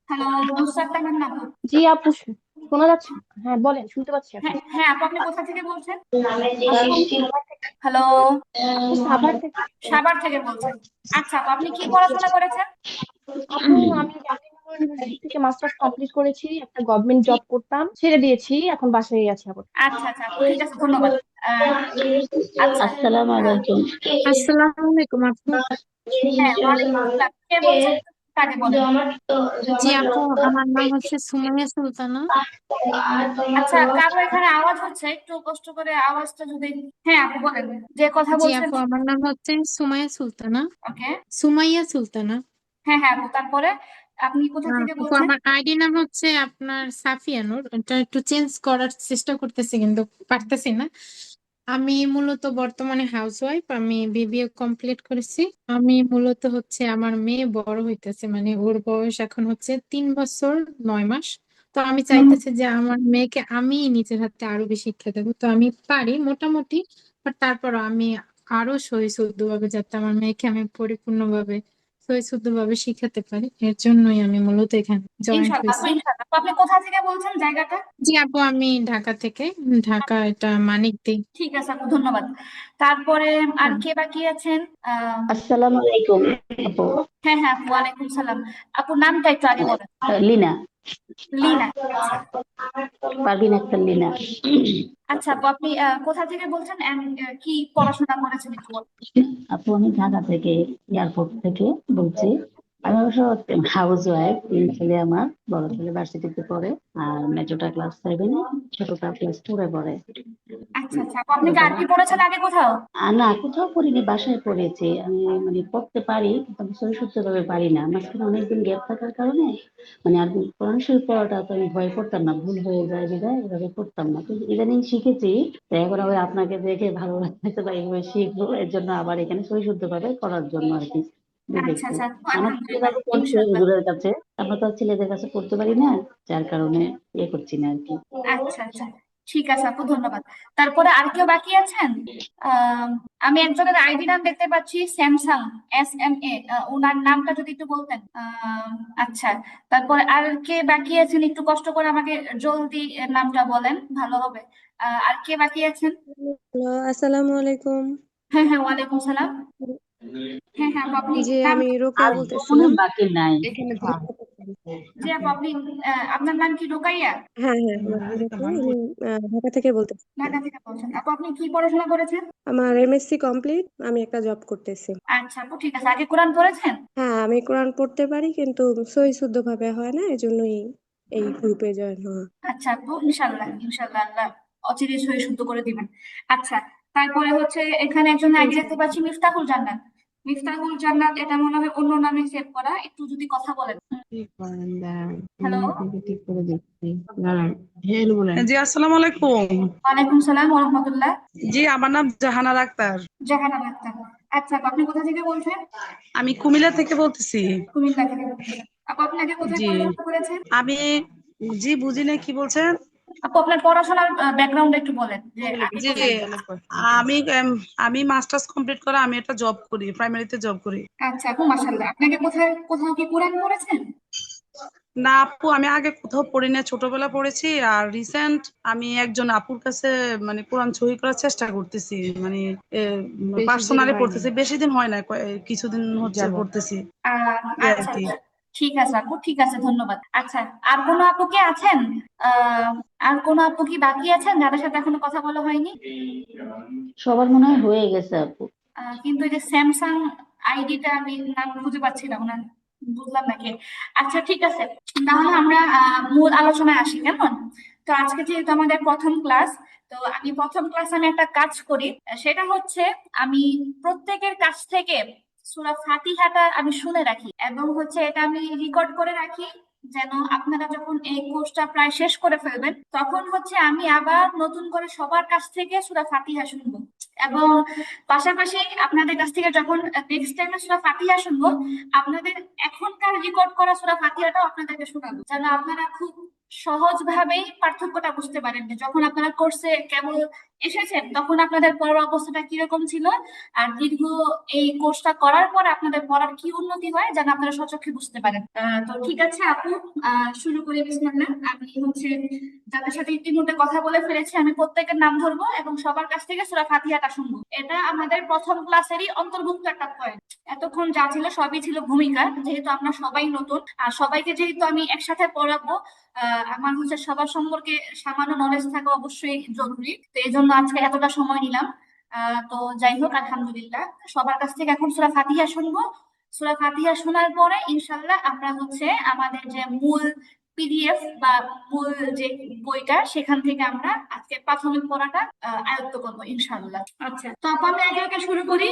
হ্যালো, নুসরাত তামান্না আপু। জি আপু, শোনা যাচ্ছে? হ্যাঁ বলেন, শুনতে পাচ্ছি আপু। হ্যাঁ হ্যাঁ আপু, আপনি কোথা থেকে বলছেন? হ্যালো, সাভার থেকে। সাভার থেকে বলছেন। আচ্ছা আপু, আপনি কি পড়াশোনা করেছেন? আপু আমি জাহাঙ্গীরনগর ইউনিভার্সিটি থেকে মাস্টার্স কমপ্লিট করেছি, একটা গভর্নমেন্ট জব করতাম, ছেড়ে দিয়েছি, এখন বাসায় আছি আবার। আচ্ছা আচ্ছা আপু, ঠিক আছে, ধন্যবাদ। আচ্ছা, আসসালামু আলাইকুম। আসসালামু আলাইকুম আপু। হ্যাঁ ওয়ালাইকুম আসসালাম, কে বলছেন আগে বলেন। জি আপু, আমার নাম হচ্ছে সুমাইয়া সুলতানা। আচ্ছা, কারো এখানে আওয়াজ হচ্ছে, একটু কষ্ট করে আওয়াজটা যদি। হ্যাঁ আপু বলেন, যে কথা জি বলছেন। আপু, আমার নাম হচ্ছে সুমাইয়া সুলতানা। ওকে। সুমাইয়া সুলতানা। হ্যাঁ হ্যাঁ আপু, তারপরে আপনি কোথা থেকে আপু বলছেন? আমার আইডি নাম হচ্ছে আপনার সাফিয়া নূর, এটা একটু চেঞ্জ করার চেষ্টা করতেছি কিন্তু পারতেছি না। আমি মূলত বর্তমানে হাউসওয়াইফ, আমি বিবিএ কমপ্লিট করেছি। আমি মূলত হচ্ছে আমার মেয়ে বড় হইতেছে, মানে ওর বয়স এখন হচ্ছে 3 বছর 9 মাস। তো আমি চাইতেছি যে আমার মেয়েকে আমি নিজের হাতে আরো বেশি শিক্ষা দেবো, তো আমি পারি মোটামুটি, বাট তারপরও আমি আরো সহিশুদ্ধভাবে যাতে আমার মেয়েকে আমি পরিপূর্ণভাবে সহিশুদ্ধভাবে শিখাতে পারি, এর জন্যই আমি মূলত এখানে জয়েন্ট ইনশাল্লাহ আপু, হয়েছি। ইনশাল্লাহ আপু, আপনি কোথা থেকে বলছেন জায়গাটা? জি আপু, আমি ঢাকা থেকে, ঢাকা এটা মানিকদি। ঠিক আছে আপু, ধন্যবাদ। তারপরে আর কে বাকি আছেন? আসসালামু আলাইকুম আপু। হ্যাঁ হ্যাঁ আপু, ওয়ালাইকুম সালাম। আপুর নামটা একটু আগে বলেন। লিনা, লিনা। আচ্ছা পারভিন আক্তার লিনা। আচ্ছা আপু, আপনি কোথা থেকে বলছেন and, কি পড়াশোনা করেছেন একটু বলুন। আপু আমি ঢাকা থেকে, এয়ারপোর্ট থেকে বলছি। আমি অবশ্য হাউস ওয়াইফ, তিন ছেলে আমার, বড় ছেলে ভার্সিটিতে পড়ে, আর মেজোটা ক্লাস 7-এ, ছোটটা ক্লাস 4-এ পড়ে। আচ্ছা আচ্ছা আপু, আপনি কি আরবি পড়েছেন আগে কোথাও? না, কোথাও পড়িনি, বাসায় পড়েছি আমি। মানে পড়তে পারি কিন্তু আমি সহিষ্ণুভাবে ভাবে পারি না, মাঝখানে অনেকদিন গ্যাপ থাকার কারণে মানে আর কোরআন শরীফ পড়াটা তো আমি ভয় করতাম না, ভুল হয়ে যায় বিধায় এভাবে পড়তাম না। কিন্তু ইদানিং শিখেছি, তো এখন আবার আপনাকে দেখে ভালো লাগছে বা এইভাবে শিখবো, এর জন্য আবার এখানে সহিষ্ণুভাবে করার জন্য আর কি আচ্ছা দেখছি। আচ্ছা আমার আলহামদুলিল্লাহ, ছেলেরা তো পড়ছে ইনশাআল্লাহ। হুজুরের কাছে, আমরা তো আর ছেলেদের কাছে পড়তে পারি না, যার কারণে করছি না আর কি। আচ্ছা আচ্ছা ঠিক আছে আপু, ধন্যবাদ। তারপরে আর কেউ বাকি আছেন? আহ আমি একজনের আইডি নাম দেখতে পাচ্ছি, স্যামসাং, SMA, ওনার নামটা যদি একটু বলতেন। আচ্ছা, তারপরে আর কে বাকি আছেন, একটু কষ্ট করে আমাকে জলদি নামটা বলেন, ভালো হবে। আর কে বাকি আছেন? হ্যালো, আসসালামু আলাইকুম। হ্যাঁ হ্যাঁ, ওয়ালাইকুম সালাম। হ্যাঁ হ্যাঁ আপু, আপনি জি নাম আমি রোকেয়া আর কোনো বলতেছিলাম বাকি নাই। এখানে জি আপু, আপনি আপনার নাম কি রোকাইয়া? হ্যাঁ হ্যাঁ আমার নাম রোকেয়া, আমি ঢাকা থেকে বলতেছি। ঢাকা থেকে বলছেন। আপু আপনি কি পড়াশোনা করেছেন? আমার এমএসসি কমপ্লিট, আমি একটা জব করতেছি। আচ্ছা আপু ঠিক আছে, আগে কোরআন পড়েছেন? হ্যাঁ আমি কোরআন পড়তে পারি কিন্তু সহি শুদ্ধ ভাবে হয় না, এজন্যই এই গ্রুপে জয়েন হওয়া। আচ্ছা আপু, ইনশাল্লাহ ইনশাল্লাহ আল্লাহ অচিরে সহি শুদ্ধ করে দিবেন। আচ্ছা, তারপরে হচ্ছে এখানে একজন আইডি দেখতে পাচ্ছি, মিফতাহুল জান্নাত। মিফতাহুল জান্নাত, এটা মনে হয় অন্য নামে সেভ করা, একটু যদি কথা বলেন। হ্যালো। জি আসসালামু আলাইকুম। ওয়ালাইকুম সালাম ওয়া রাহমাতুল্লাহ। জি আমার নাম জাহানার আক্তার। জাহানারা আক্তার। আচ্ছা আপু, আপনি কোথা থেকে বলছেন? আমি কুমিল্লা থেকে বলতেছি। কুমিল্লা থেকে বলছেন। আপু আপনি আগে কোথায় জি পড়াশোনা করেছেন? আমি জি বুঝি না কি বলছেন। আপু আপনার পড়াশোনার ব্যাকগ্রাউন্ড একটু বলেন, যে আগে জি কোথায়। আমি আমি মাস্টার্স কমপ্লিট করে আমি একটা জব করি, প্রাইমারিতে জব করি। আচ্ছা আপু মাশাআল্লাহ, আপনাকে কোথায় কোথাও কি কোরআন পড়েছেন? না আপু আমি আগে কোথাও পড়ি না, ছোটবেলা পড়েছি। আর রিসেন্ট আমি একজন আপুর কাছে মানে কোরআন সহি করার চেষ্টা করতেছি, মানে পার্সোনালি পড়তেছি, বেশি দিন হয় না, কিছুদিন হচ্ছে পড়তেছি এই আর আচ্ছা কি। আচ্ছা, ঠিক আছে আপু, ঠিক আছে, ধন্যবাদ। আচ্ছা, আর কোনো আপু কি আছেন? আহ আর কোনো আপু কি বাকি আছেন যাদের সাথে এখনো কথা বলা হয়নি? সবার মনে হয় হয়ে গেছে আপু। কিন্তু এই যে স্যামসাং আইডিটা আমি নাম খুঁজে পাচ্ছি না ওনার, বুঝলাম না কে। আচ্ছা ঠিক আছে, তাহলে আমরা মূল আলোচনায় আসি কেমন? তো আজকে যেহেতু আমাদের প্রথম ক্লাস, তো আমি প্রথম ক্লাসে আমি একটা কাজ করি, সেটা হচ্ছে আমি প্রত্যেকের কাছ থেকে সূরা ফাতিহাটা আমি শুনে রাখি, এবং হচ্ছে এটা আমি রেকর্ড করে রাখি, যেন আপনারা যখন এই কোর্সটা প্রায় শেষ করে ফেলবেন তখন হচ্ছে আমি আবার নতুন করে সবার কাছ থেকে সূরা ফাতিহা শুনবো। এবং পাশাপাশি আপনাদের কাছ থেকে যখন নেক্সট টাইমে সূরা ফাতিহা শুনবো, আপনাদের এখনকার রেকর্ড করা সূরা ফাতিহাটাও আপনাদেরকে শোনাবো, যেন আপনারা খুব সহজ ভাবেই পার্থক্যটা বুঝতে পারেন, যে যখন আপনারা কোর্সে কেবল এসেছেন তখন আপনাদের পড়ার অবস্থাটা কিরকম ছিল, আর দীর্ঘ এই কোর্সটা করার পর আপনাদের পড়ার কি উন্নতি হয়, যেন আপনারা সচক্ষে বুঝতে পারেন। তো ঠিক আছে আপু, শুরু করি বিসমিল্লাহ। আমি হচ্ছে যাদের সাথে ইতিমধ্যে কথা বলে ফেলেছি, আমি প্রত্যেকের নাম ধরবো এবং সবার কাছ থেকে সূরা ফাতিহাটা শুনবো। এটা আমাদের প্রথম ক্লাসেরই অন্তর্ভুক্ত একটা পয়েন্ট। এতক্ষণ যা ছিল সবই ছিল ভূমিকা, যেহেতু আমরা সবাই নতুন আর সবাইকে যেহেতু আমি একসাথে পড়াবো, আমার হচ্ছে সবার সম্পর্কে সামান্য নলেজ থাকা অবশ্যই জরুরি, তো এই জন্য আজকে এতটা সময় নিলাম। তো যাই হোক, আলহামদুলিল্লাহ, সবার কাছ থেকে এখন সূরা ফাতিহা শুনবো। সূরা ফাতিহা শোনার পরে ইনশাল্লাহ আমরা হচ্ছে আমাদের যে মূল পিডিএফ বা মূল যে বইটা, সেখান থেকে আমরা আজকে প্রাথমিক পড়াটা আয়ত্ত করবো ইনশাআল্লাহ। আচ্ছা, তো আপু আমি আগে আগে শুরু করি।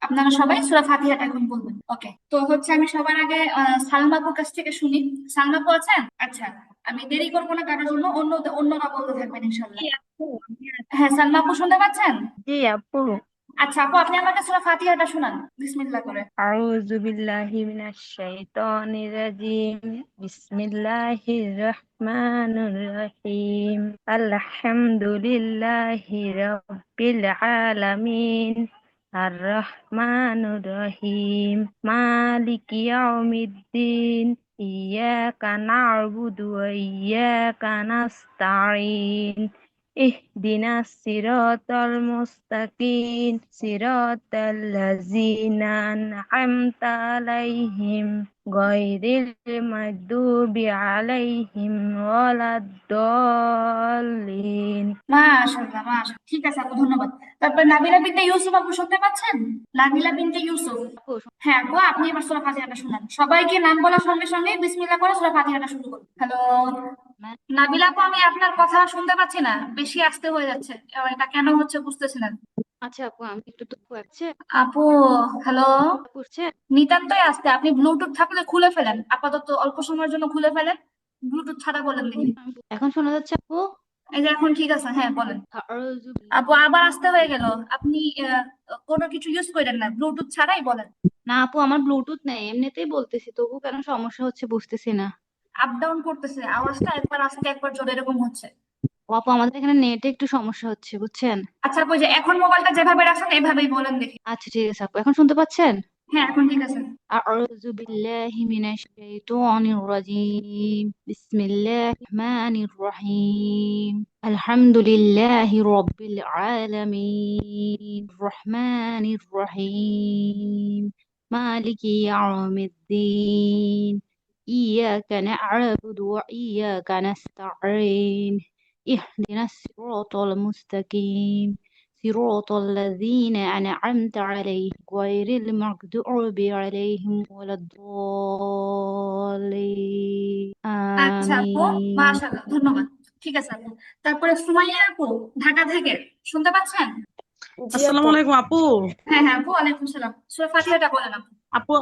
আপনারা সবাই সূরা ফাতিহাটা এখন বলবেন, ওকে? তো হচ্ছে আমি সবার আগে সালমা আপুর কাছ থেকে শুনি। সালমা আপু আছেন? আচ্ছা, আমি দেরি করবো না কারোর জন্য, অন্যরা বলতে থাকবেন ইনশাআল্লাহ। হ্যাঁ সালমা আপু, শুনতে পাচ্ছেন? জি আপু। আচ্ছা আপু, আপনি আমাকে সূরা ফাতিহাটা শুনান বিসমিল্লাহ করে। আউযু বিল্লাহি মিনাশ শাইতানির রাজিম। বিসমিল্লাহির রহমানির রহিম। আলহামদুলিল্লাহি রাব্বিল আলামিন। আর রহমানির রহিম। মালিকি ইয়াউমিদ্দিন। ইয়াকা না'বুদু ওয়া ইয়াকা নাস্তাঈন। اهدنا الصراط المستقيم صراط الذين أنعمت عليهم غير المغضوب عليهم ولا الضالين। মাশাআল্লাহ মাশাআল্লাহ, ঠিক আছে আপু, ধন্যবাদ। তারপর নাবিলা বিনতে ইউসুফ আপু, শুনতে পাচ্ছেন? নাবিলা বিনতে ইউসুফ। হ্যাঁ আপু, আপনি এবার সূরা ফাতিহাটা শুনান। সবাইকে নাম বলার সঙ্গে সঙ্গে বিসমিল্লাহ করে সূরা ফাতিহাটা শুরু করুন। হ্যালো নাবিলা আপু, আমি আপনার কথা শুনতে পাচ্ছি না, বেশি আস্তে হয়ে যাচ্ছে। এবার এটা কেন হচ্ছে বুঝতেছি না। আচ্ছা আপু, আমি একটু দুঃখ আছে আপু হ্যালো, করছে। নিতান্তই আস্তে। আপনি ব্লুটুথ থাকলে খুলে ফেলেন, আপাতত অল্প সময়ের জন্য খুলে ফেলেন, ব্লুটুথ ছাড়া বলেন দেখি। এখন শোনা যাচ্ছে আপু? এই যে এখন ঠিক আছে, হ্যাঁ বলেন। আউযু আপু আবার আসতে হয়ে গেল, আপনি কোনো কিছু ইউজ করেন না, ব্লুটুথ ছাড়াই বলেন। না আপু, আমার ব্লুটুথ নেই, এমনিতেই বলতেছি, তবু কেন সমস্যা হচ্ছে বুঝতেছি না। আপ ডাউন করতেছে আওয়াজটা, একবার আস্তে একবার জোরে এরকম হচ্ছে। ও আপু, আমাদের এখানে নেটে একটু সমস্যা হচ্ছে বুঝছেন। আচ্ছা আপু, যে এখন মোবাইলটা যেভাবে রাখছেন এভাবেই বলেন দেখি। আচ্ছা ঠিক আছে আপু, এখন শুনতে পাচ্ছেন? হ্যাঁ এখন ঠিক আছে। أعوذ بالله من الشيطان الرجيم بسم الله الرحمن الرحيم الحمد لله رب العالمين الرحمن الرحيم مالك يوم الدين إياك نعبد وإياك نستعين اهدنا الصراط المستقيم صراط الذين أنعمت عليهم غير المغضوب عليهم ولا الضالين আচ্ছা আপু, آمين মাশাআল্লাহ, ধন্যবাদ। ঠিক আছে আপু। তারপরে সুমাইয়া আপু, ঢাকা থেকে, শুনতে পাচ্ছেন? জি আসসালামু আপু। আলাইকুম আপু। হ্যাঁ হ্যাঁ আপু, ওয়ালাইকুম সালাম। সূরা ফাতিহাটা বলেন আপু। আপু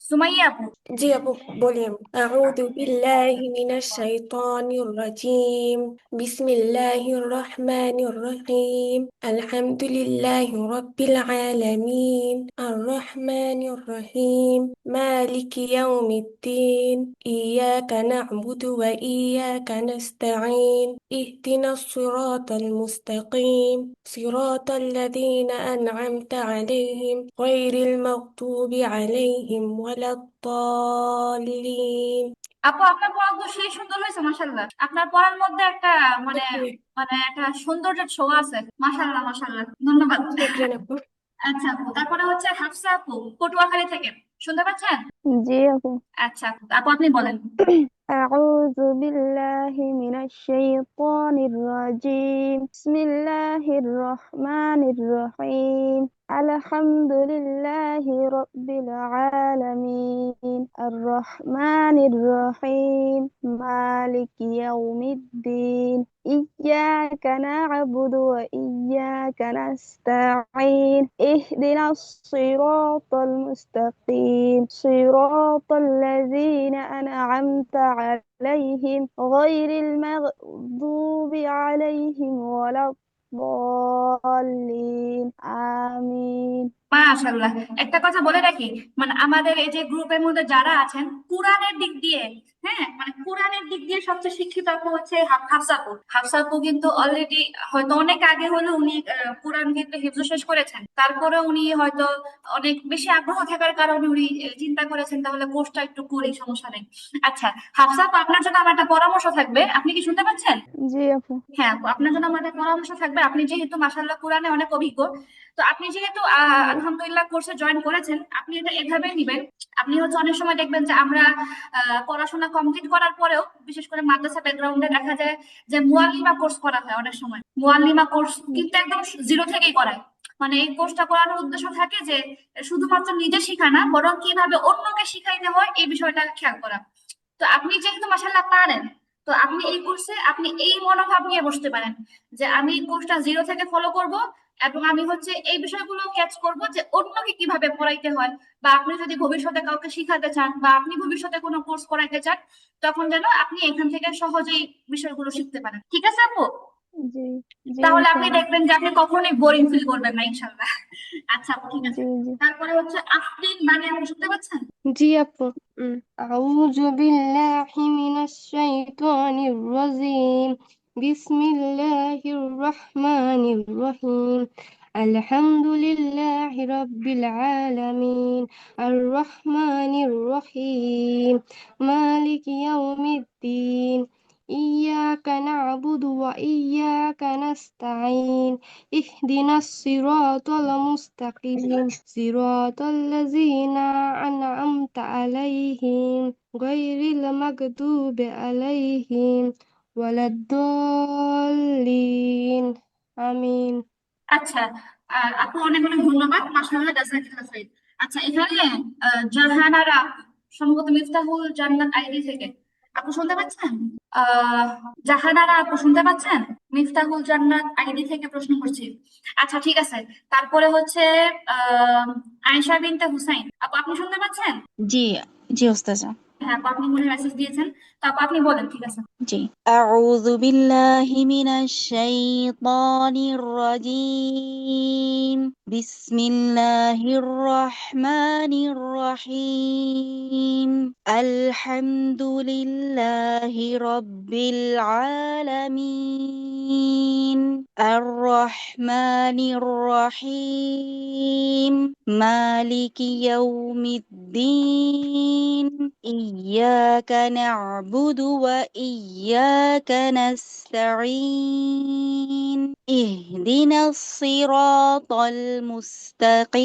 সুমাইয়া আপু। জি আপু, বলি আমি। আউযু বিল্লাহি মিনাশ শাইতানির রাজিম। বিসমিল্লাহির রহমানির রহিম। আলহামদুলিল্লাহি রাব্বিল আলামিন। আর রহমানির রহিম। মালিকি ইয়াউমিদ্দিন। ইyyaka na'budu wa iyyaka nasta'in. ihdinas siratal mustaqim. siratal ladzina an'amta 'alaihim ghairil maghdubi 'alaihim ওয়ালাদ-দাল্লিন। আপু, আপনার পড়া তো সেই সুন্দর হয়েছে, মাশাআল্লাহ। আপনার পড়ার মধ্যে একটা মানে মানে একটা সৌন্দর্যের ছোঁয়া আছে। মাশাআল্লাহ মাশাআল্লাহ, ধন্যবাদ। শুকরান আপু। আচ্ছা আপু, তারপরে হচ্ছে হাফসা আপু, পটুয়াখালী থেকে, শুনতে পাচ্ছেন? জি আপু। আচ্ছা আপু, আপু আপনি বলেন। أعوذ بالله من الشيطان الرجيم بسم الله الرحمن الرحيم الحمد لله رب العالمين الرحمن الرحيم مالك يوم الدين إياك نعبد وإياك نستعين اهدنا الصراط المستقيم صراط الذين أنعمت عليهم غير المغضوب عليهم ولا الضالين آمين মাশাআল্লাহ। একটা কথা বলে রাখি, মানে আমাদের এই যে গ্রুপের মধ্যে যারা আছেন কোরআনের দিক দিয়ে, হ্যাঁ মানে কোরআনের দিক দিয়ে সবচেয়ে শিক্ষিত আপু হচ্ছে হাফসা আপু। হাফসা আপু কিন্তু অলরেডি হয়তো অনেক আগে হলেও উনি কোরআন কিন্তু হিফজ শেষ করেছেন। তারপরে উনি হয়তো অনেক বেশি আগ্রহ থাকার কারণে উনি চিন্তা করেছেন তাহলে কোর্সটা একটু করি, সমস্যা নেই। আচ্ছা হাফসা আপু, আপনার জন্য আমার একটা পরামর্শ থাকবে, আপনি কি শুনতে পাচ্ছেন? জি আপু। হ্যাঁ আপু, আপনার জন্য আমার একটা পরামর্শ থাকবে। আপনি যেহেতু মাশাআল্লাহ কোরআনে অনেক অভিজ্ঞ, তো আপনি যেহেতু আলহামদুলিল্লাহ কোর্সে জয়েন করেছেন, আপনি এটা এভাবেই নিবেন। আপনি হচ্ছে অনেক সময় দেখবেন যে আমরা পড়াশোনা কমপ্লিট করার পরেও, বিশেষ করে মাদ্রাসা ব্যাকগ্রাউন্ডে দেখা যায় যে মুআল্লিমা কোর্স করা হয়। অনেক সময় মুআল্লিমা কোর্স কিন্তু একদম জিরো থেকেই করায়। মানে এই কোর্সটা করানোর উদ্দেশ্য থাকে যে শুধুমাত্র নিজে শিখা না, বরং কিভাবে অন্যকে শিখাইতে হয় এই বিষয়টা খেয়াল করা। তো আপনি যেহেতু মাশাআল্লাহ পারেন, তো আপনি এই কোর্সে আপনি এই মনোভাব নিয়ে বসতে পারেন যে আমি এই কোর্সটা জিরো থেকে ফলো করব, এবং আমি হচ্ছে এই বিষয়গুলো ক্যাচ করব যে অন্যকে কিভাবে পড়াইতে হয়, বা আপনি যদি ভবিষ্যতে কাউকে শিখাতে চান বা আপনি ভবিষ্যতে কোনো কোর্স করাইতে চান, তখন যেন আপনি এখান থেকে সহজেই বিষয়গুলো শিখতে পারেন। ঠিক আছে আপু? জি জি তাহলে আপনি ইনশাআল্লাহ। দেখবেন যে আপনি কখনোই বোরিং ফিল করবেন না, ইনশাআল্লাহ। আচ্ছা আপু, ঠিক আছে। জি জি তারপরে হচ্ছে আফরিন মানে, আপু শুনতে পাচ্ছেন? জি আপু। أعوذ بالله من الشيطان الرجيم بسم الله الرحمن الرحيم الحمد لله رب العالمين الرحمن الرحيم مالك يوم الدين إياك نعبد وإياك نستعين اهدنا الصراط المستقيم صراط الذين أنعمت عليهم غير المغضوب عليهم ولا الضالين آمين আচ্ছা, আপু অনেক অনেক ধন্যবাদ, মাশাআল্লাহ, জাযাকাল্লাহ খাইর। আচ্ছা এখানে জাহানারা আপু, সম্ভবত মিফতাহুল জান্নাত আইডি থেকে, আপু শুনতে পাচ্ছেন? আহ জাহানারা আপু শুনতে পাচ্ছেন? মিফতাহুল জান্নাত আইডি থেকে প্রশ্ন করছি। আচ্ছা ঠিক আছে। তারপরে হচ্ছে আয়েশা বিনতে হুসাইন আপু, আপনি শুনতে পাচ্ছেন? জি জি ওস্তাজা। হ্যাঁ আপু, আপনি মনে মেসেজ দিয়েছেন। তারপর আপনি বলেন, ঠিক আছে? জি। আউযু বিল্লাহি মিনাশ শাইতানির রাজিম। বিসমিল্লাহির রহমানির রহিম। আলহামদুলিল্লাহি রাব্বিল আলামিন। আর রহমানির রহিম। মালিকি ইয়াউমিদ্দিন। ইয়্যাকা না'বুদু ওয়া ইয়্যাকা নাস্তাঈন। ইহদিনাস সিরাতাল মুস্তাকিম।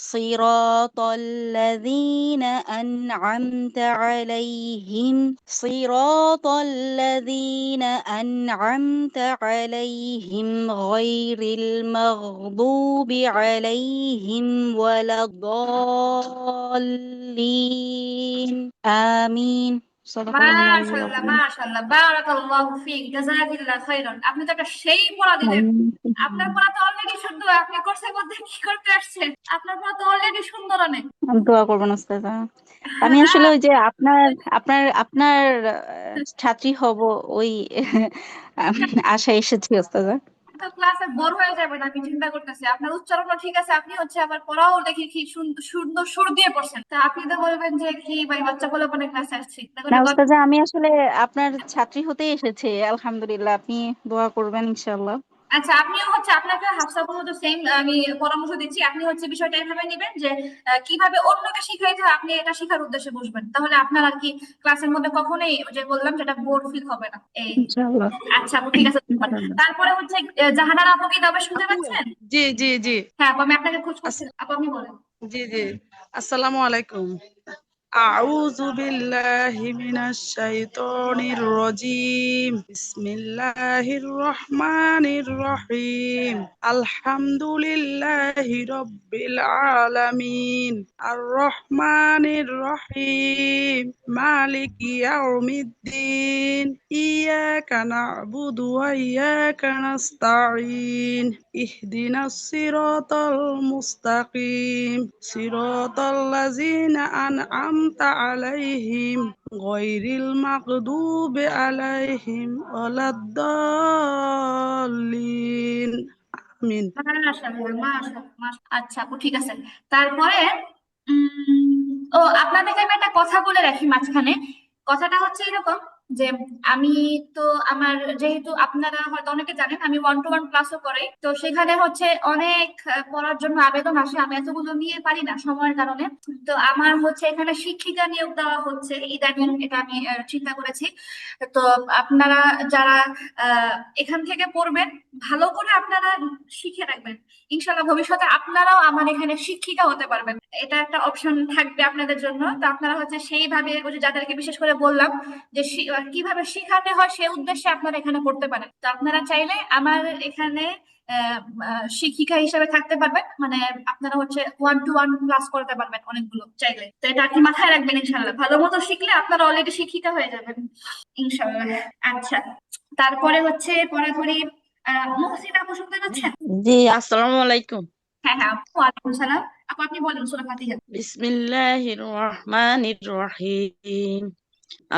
সিরাতাল লাযীনা আন'আমতা আলাইহিম। সিরাতাল লাযীনা আন'আমতা আলাইহিম গায়রিল মাগদুবি আলাইহিম ওয়ালাদ-দাল্লিন। আমিন। সাদাকাল্লাহুল মাশাআল্লাহ, আযীম। মাশাআল্লাহ, বারাকাল্লাহু ফিক, জাযাকিল্লাহ খাইরান। আপনি তো একটা সেই পড়া দিলেন। আপনার পড়া তো অলরেডি সুন্দর, আপনি কোর্সের মধ্যে কি করতে আসছেন? আপনার পড়া তো অলরেডি সুন্দর অনেক। দোয়া করবেন ওস্তাদা। আমি না, আসলে ওই যে আপনার আপনার আপনার ছাত্রী হব, ওই আশায় এসেছি ওস্তাদা। তো ক্লাসে বোর হয়ে যাবেন, আমি চিন্তা করতেছি। আপনার উচ্চারণও ঠিক আছে, আপনি হচ্ছে আবার পড়াও দেখি কি সুন্দর সুর দিয়ে পড়ছেন। তা আপনি তো বলবেন যে কি ভাই বাচ্চা বলে কোনো ক্লাসে আসছি, দেখুন না ওস্তাদা, আমি আসলে আপনার ছাত্রী হতেই এসেছি। আলহামদুলিল্লাহ, আপনি দোয়া করবেন ইনশাআল্লাহ। আচ্ছা, আপনিও হচ্ছে, আপনাকে হাফসাবুর মতো সেম আমি পরামর্শ দিচ্ছি। আপনি হচ্ছে বিষয়টা এভাবে নিবেন যে কিভাবে অন্যকে শিখাইতে হয়, আপনি এটা শেখার উদ্দেশ্যে বসবেন, তাহলে আপনার আর কি ক্লাসের মধ্যে কখনোই যে বললাম যেটা বোর ফিল হবে না। এই ইনশাআল্লাহ। আচ্ছা আপু, ঠিক আছে। তারপরে হচ্ছে জাহানারা আপু কি তবে শুনতে পাচ্ছেন? জি জি জি। হ্যাঁ আপু, আমি আপনাকে খোঁজ করছিলাম, আপু আপনি বলেন। জি জি। আসসালামু আলাইকুম। আউযু বিল্লাহি মিনাশ শাইতানির রাজিম। বিসমিল্লাহির রহমানির রহিম। আলহামদুলিল্লাহি রাব্বিল আলামিন। আর রহমানির রহিম। মালিকি ইয়াউমিদ্দিন। ইয়্যাকা না'বুদু ওয়া ইয়্যাকা নাস্তাঈন। ইহদিনাস সিরাতাল মুস্তাকিম। সিরাতাল লাযীনা আন'আমতা আলাইহিম গায়রিল মাগদুবি আলাইহিম ওয়ালাদ-দাল্লিন। আমিন। মাশাআল্লাহ, মাশাআল্লাহ। আচ্ছা আপু, ঠিক আছে। তারপরে ও আপনাদেরকে আমি একটা কথা বলে রাখি মাঝখানে। কথাটা হচ্ছে এরকম যে আমি তো আমার, যেহেতু আপনারা হয়তো অনেকে জানেন আমি 1-to-1 ক্লাসও করাই, তো সেখানে হচ্ছে অনেক পড়ার জন্য আবেদন আসে। আমি এতগুলো নিয়ে পারি না সময়ের কারণে। তো আমার হচ্ছে এখানে শিক্ষিকা নিয়োগ দেওয়া হচ্ছে ইদানিং, এটা আমি চিন্তা করেছি। তো আপনারা যারা এখান থেকে পড়বেন, ভালো করে আপনারা শিখে রাখবেন। ইনশাল্লাহ ভবিষ্যতে আপনারাও আমার এখানে শিক্ষিকা হতে পারবেন, এটা একটা অপশন থাকবে আপনাদের জন্য। তো আপনারা হচ্ছে সেইভাবে, ওই যে যাদেরকে বিশেষ করে বললাম যে কিভাবে শিখাতে হয়, সেই উদ্দেশ্যে আপনারা এখানে পড়তে পারেন। তো আপনারা চাইলে আমার এখানে শিক্ষিকা হিসেবে থাকতে পারবেন, মানে আপনারা হচ্ছে 1-to-1 ক্লাস করতে পারবেন অনেকগুলো চাইলে। তো এটা আপনি মাথায় রাখবেন, ইনশাল্লাহ ভালো মতো শিখলে আপনারা অলরেডি শিক্ষিকা হয়ে যাবেন ইনশাল্লাহ। আচ্ছা, তারপরে হচ্ছে পড়াধরি মুহসিন আপু শুনতে পাচ্ছেন? জি, আসসালামু আলাইকুম। হ্যাঁ হ্যাঁ আপু, ওয়ালাইকুম সালাম। আপু আপনি বলেন সূরা ফাতিহা। বিসমিল্লাহির রহমানির রহিম।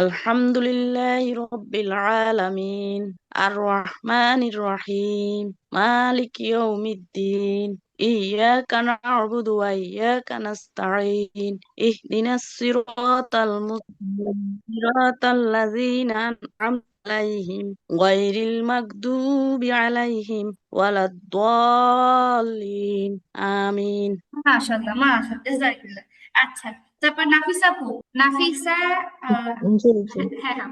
আলহামদুলিল্লাহি রাব্বিল আলামিন। আর রহমানির রহিম। মালিকি ইয়াউমিদ্দিন। ইয়্যাকা না'বুদু ওয়া ইয়্যাকা নাস্তাঈন। ইহদিনাস সিরাতাল মুস্তাকিম। সিরাতাল লাযীনা আন'আমতা আলাইহিম গায়রিল মাগদুবি আলাইহিম ওয়ালাদ-দাল্লিন। আমিন। মাশাআল্লাহ, মাশাআল্লাহ, জাযাকাল্লাহ। আচ্ছা, তারপর নাফিসা আপু, নাফিসা জি জি। হ্যাঁ হ্যাঁ।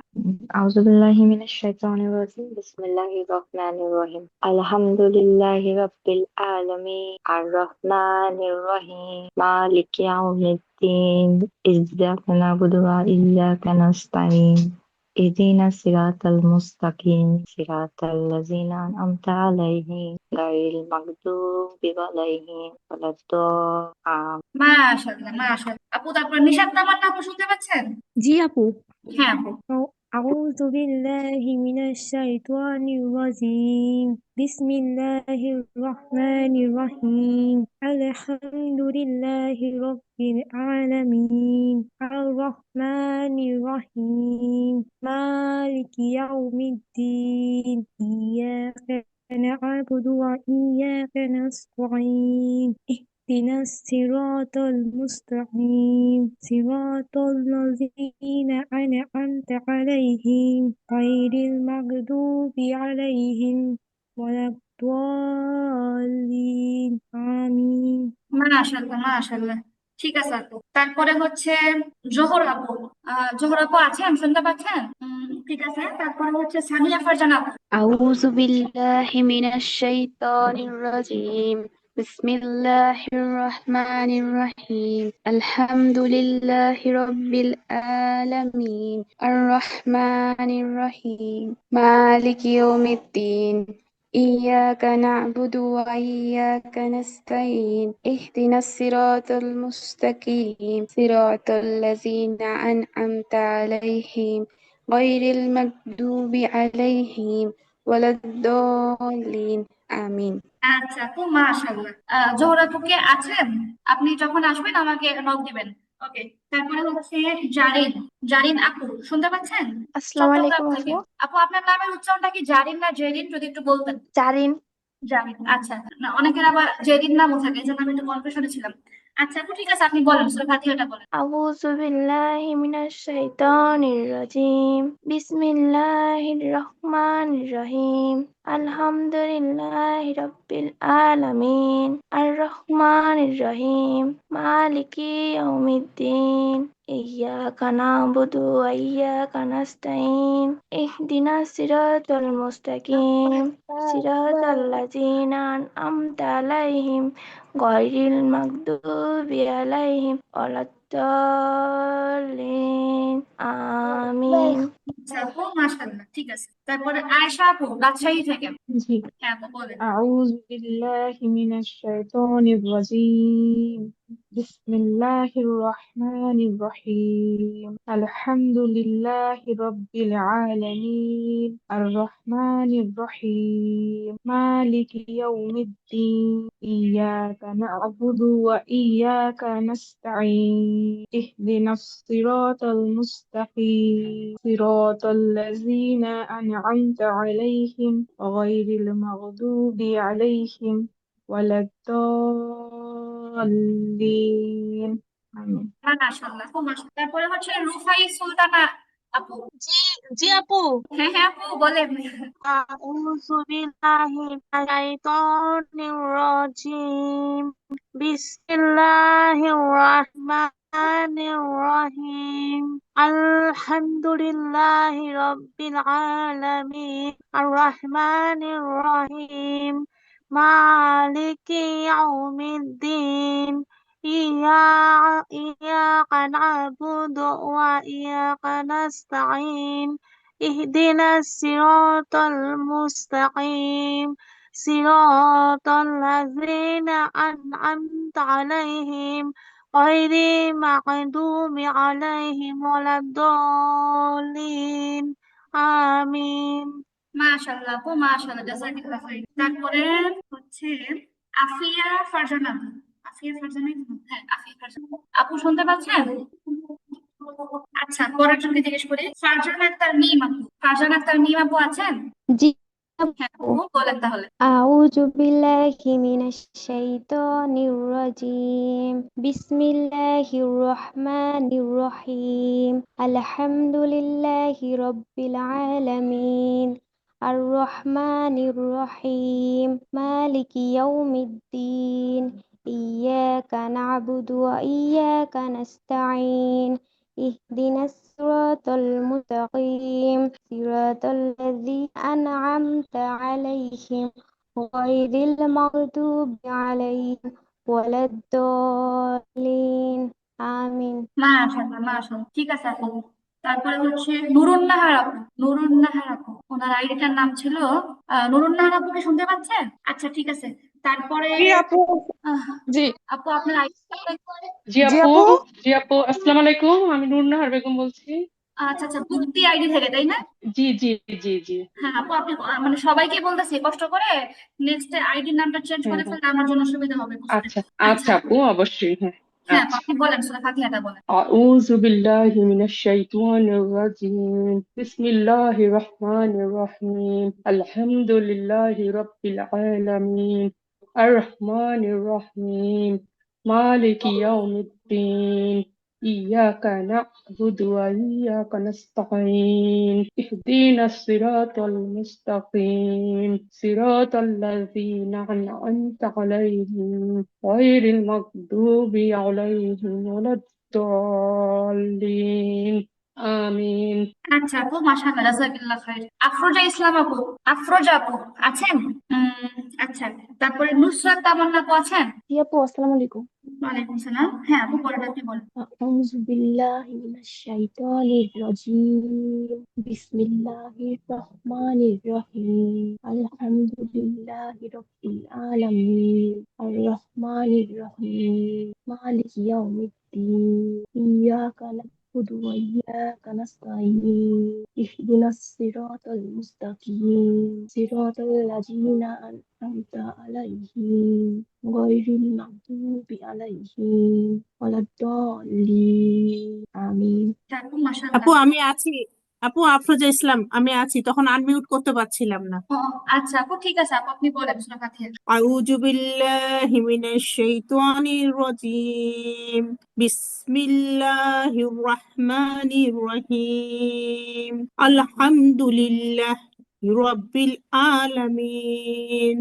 আউযু বিল্লাহি মিনাশ শাইতানির রাজিম। বিসমিল্লাহির রহমানির রহিম। আলহামদুলিল্লাহি রাব্বিল আলামিন। আর রহমানির রহিম। মালিকি ইয়াউমিদ্দিন। ইয়্যাকা না'বুদু ওয়া ইয়্যাকা নাস্তাঈন। ইহদিনাস সিরাতাল মুস্তাকিম। সিরাতাল লাযীনা আন'আমতা আলাইহিম গায়রিল মাগদুবি আলাইহিম ওয়ালাদ-দাল্লিন। মাশাআল্লাহ, মাশাআল্লাহ। আপু তারপর নিশাত নামার আপু শুনতে পাচ্ছেন? জি আপু। হ্যাঁ আপু। তো أعوذ بالله من الشيطان الرجيم بسم الله الرحمن الرحيم الحمد لله رب العالمين الرحمن الرحيم مالك يوم الدين إياك نعبد وإياك نستعين اهدنا الصراط المستقيم صراط الذين أنعمت عليهم غير المغضوب عليهم ولا الضالين آمين মাশাআল্লাহ মাশাআল্লাহ। ঠিক আছে আপু, তারপরে হচ্ছে জোহর আপু। জোহর আপু আছেন, শুনতে পাচ্ছেন? ঠিক আছে, তারপরে হচ্ছে সামিয়া ফারজানা আপু। أعوذ بالله من الشيطان الرجيم بسم الله الرحمن الرحيم الحمد لله رب العالمين الرحمن الرحيم مالك يوم الدين إياك نعبد وإياك نستعين اهدنا الصراط المستقيم صراط الذين أنعمت عليهم غير المغضوب عليهم ولا الضالين آمين আচ্ছা আপু মাশাআল্লাহ। জোহর আপু কে আছেন? আপনি যখন আসবেন আমাকে নক দিবেন। ওকে, তারপরে হচ্ছে জারিন। জারিন আপু শুনতে পাচ্ছেন? আসসালামু চট্টগ্রাম আলাইকুম থেকে। আপু। আপু আপনার নামের উচ্চারণটা কি জারিন না জেরিন, যদি একটু বলতেন। জারিন। জারিন, আচ্ছা। না, অনেকের আবার জেরিন নামও থাকে, এই জন্য আমি একটু কনফিউশনে ছিলাম। আচ্ছা আপু ঠিক আছে, আপনি বলেন, সূরা ফাতিহাটা বলেন। আউযু বিল্লাহি মিনাশ শাইতানির রাজিম বিসমিল্লাহির রহমানির রহিম আলহামদুলিল্লাহি রাব্বিল আলামিন আর রহমানির রহিম মালিকি ইয়াউমিদ্দিন ইyyaka na'budu wa iyyaka nasta'in ihdinas siratal mustaqim siratal ladzina an'amta 'alaihim ghairil maghdubi 'alaihim ওয়ালাদ-দাল্লিন আমিন। আচ্ছা আপু মাশাআল্লাহ, ঠিক আছে। তারপরে আয়েশা আপু রাজশাহী থেকে। জি হ্যাঁ আপু বলেন। أعوذ بالله من الشيطان الرجيم بسم الله الرحمن الرحيم الحمد لله رب العالمين الرحمن الرحيم مالك يوم الدين إياك نعبد وإياك نستعين اهدنا الصراط المستقيم صراط الذين أنعمت عليهم غير المغضوب عليهم ولا الضالين آمين মাশাআল্লাহ খুব মাশাআল্লাহ। তারপরে হচ্ছে রুফাই সুলতানা আপু। জি জি আপু। হ্যাঁ হ্যাঁ আপু বলেন। أعوذ بالله من الشيطان الرجيم بسم الله الرحمن الرحيم الحمد لله رب العالمين الرحمن الرحيم مالك يوم الدين إياك نعبد وإياك نستعين اهدنا الصراط المستقيم صراط الذين أنعمت عليهم غير المغضوب عليهم ولا الضالين آمين মাশাআল্লাহ আপু মাশাআল্লাহ, জাযাকাল্লাহ খাইর। তারপরে হচ্ছে আফিয়া ফারজানা আপু। আফিয়া ফারজানা কি? হ্যাঁ আফিয়া ফারজানা আপু শুনতে পাচ্ছেন? আচ্ছা, পরেরজনকে জিজ্ঞেস করি। ফারজানা আক্তার মিম আপু। ফারজানা আক্তার মিম আপু আছেন? জি হ্যাঁ আপু বলেন তাহলে। أعوذ بالله من الشيطان الرجيم بسم الله الرحمن الرحيم الحمد لله رب العالمين الرحمن الرحيم مالك يوم الدين إياك نعبد وإياك نستعين اهدنا الصراط المستقيم صراط الذين أنعمت عليهم غير المغضوب عليهم ولا الضالين آمين মাশাআল্লাহ মাশাআল্লাহ, ঠিক আছে আপু। তারপরে হচ্ছে নুরুন্নাহার আপু। নুরুন্নাহার আপু, ওনার আইডিটার নাম ছিল নুরুন্নাহার আপুকে শুনতে পাচ্ছেন? আচ্ছা ঠিক আছে। তারপরে জি আপু। আহ, জি আপু আপনার আইডিটা জি জি আপু আপু। জি আপু আসসালামু আলাইকুম, আমি নূর নাহার বেগম বলছি। আচ্ছা আচ্ছা, বুদ্ধি আইডি থেকে তাই না? জি জি জি জি। হ্যাঁ আপু, আপনি মানে সবাইকে বলতেছি কষ্ট করে নেক্সট আইডি নামটা চেঞ্জ হ্যাঁ করে হ্যাঁ, ফেললে আমার জন্য সুবিধা হবে বুঝতে। আচ্ছা আচ্ছা আচ্ছা আপু, অবশ্যই, হ্যাঁ। হ্যাঁ আপু, আচ্ছা। আপনি বলেন সূরা ফাতিহাটা বলেন। أعوذ بالله من الشيطان الرجيم. بسم الله الرحمن الرحيم. الحمد لله رب العالمين الرحمن الرحيم مالك يوم الدين إياك نعبد وإياك نستعين اهدنا الصراط المستقيم صراط الذين أنعمت عليهم غير المغضوب عليهم ولا الضالين آمين. আচ্ছা আপু, মাশাআল্লাহ, জাযাকাল্লাহ খাইর। আফরোজা ইসলাম আপু, আফরোজা আপু আছেন? আচ্ছা, তারপরে নুসরাত তামান্না আপু আছেন? জি আপু, আসসালামু আলাইকুম। ওয়ালাইকুম সালাম। হ্যাঁ আপু, পরে আপনি বলেন। আউযু বিল্লাহি মিনাশ শাইতানির রাজিম। বিসমিল্লাহির রহমানির রহিম। আলহামদুলিল্লাহি রাব্বিল আলামিন আর রহমানির রহিম মালিকি ইয়াউমিদ্দিন ইয়াকা না'বুদু ওয়া ইয়াকা নাস্তাঈন ইহদিনাস সিরাতাল মুস্তাকিম সিরাতাল লাযিনা আন'আমতা আলাইহিম গয়রিল মাগদুবি আলাইহিম ওয়ালাদ-দাল্লিন আমিন। আপু আপু মাশাআল্লাহ। আমি আছি। আপু আফরোজা ইসলাম, আমি আছি, তখন আনমিউট করতে পারছিলাম না। ও, আচ্ছা আপু, ঠিক আছে আপু, আপনি বলেন সূরা ফাতিহা। আউযু বিল্লাহি মিনাশ শাইতানির রাজিম। বিসমিল্লাহির রহমানির রহিম। আলহামদুলিল্লাহ রাব্বিল আলামিন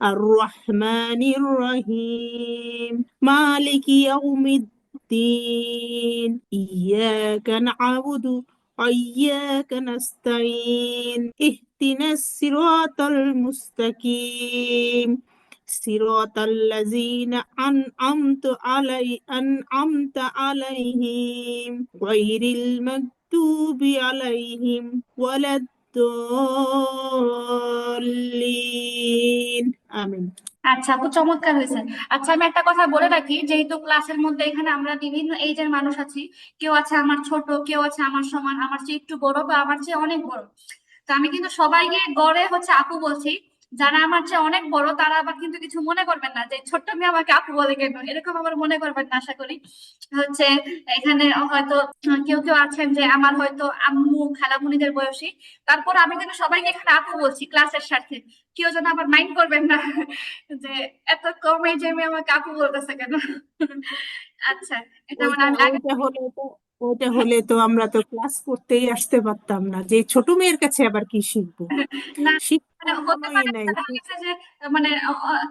আর রহমানির রহিম মালিকি ইয়াউমিদ্দিন ইয়াকা না'বুদু وإياك نستعين اهدنا الصراط المستقيم صراط الذين أنعمت عليهم غير المغضوب عليهم ولا الضالين آمين. আচ্ছা আপু, চমৎকার হয়েছে। আচ্ছা, আমি একটা কথা বলে রাখি, যেহেতু ক্লাসের মধ্যে এখানে আমরা বিভিন্ন এইজের মানুষ আছি, কেউ আছে আমার ছোট, কেউ আছে আমার সমান, আমার চেয়ে একটু বড়, বা আমার চেয়ে অনেক বড়। তো আমি কিন্তু সবাইকে গড়ে হচ্ছে আপু বলছি। যারা আমার চেয়ে অনেক বড় তারা আবার কিন্তু কিছু মনে করবেন না যে ছোট্ট মেয়ে আমাকে আপু বলে কেন, এরকম আবার মনে করবেন না আশা করি। হচ্ছে এখানে হয়তো কেউ কেউ আছেন যে আমার হয়তো আম্মু খালামুনিদের বয়সী, তারপর আমি কিন্তু সবাইকে এখানে আপু বলছি ক্লাসের সাথে। কেউ যেন আবার মাইন্ড করবেন না যে এত কম এজে মেয়ে আমাকে আপু বলতেছে কেন। আচ্ছা, এটা মানে ওইটা আমি আগে ওইটা হলে তো ওইটা হলে তো আমরা তো ক্লাস করতেই আসতে পারতাম না, যে ছোট মেয়ের কাছে আবার কি শিখবো? না, মানে শিক্ষার হতে কোনোই পারে নাই। দেখা গেছে যে মানে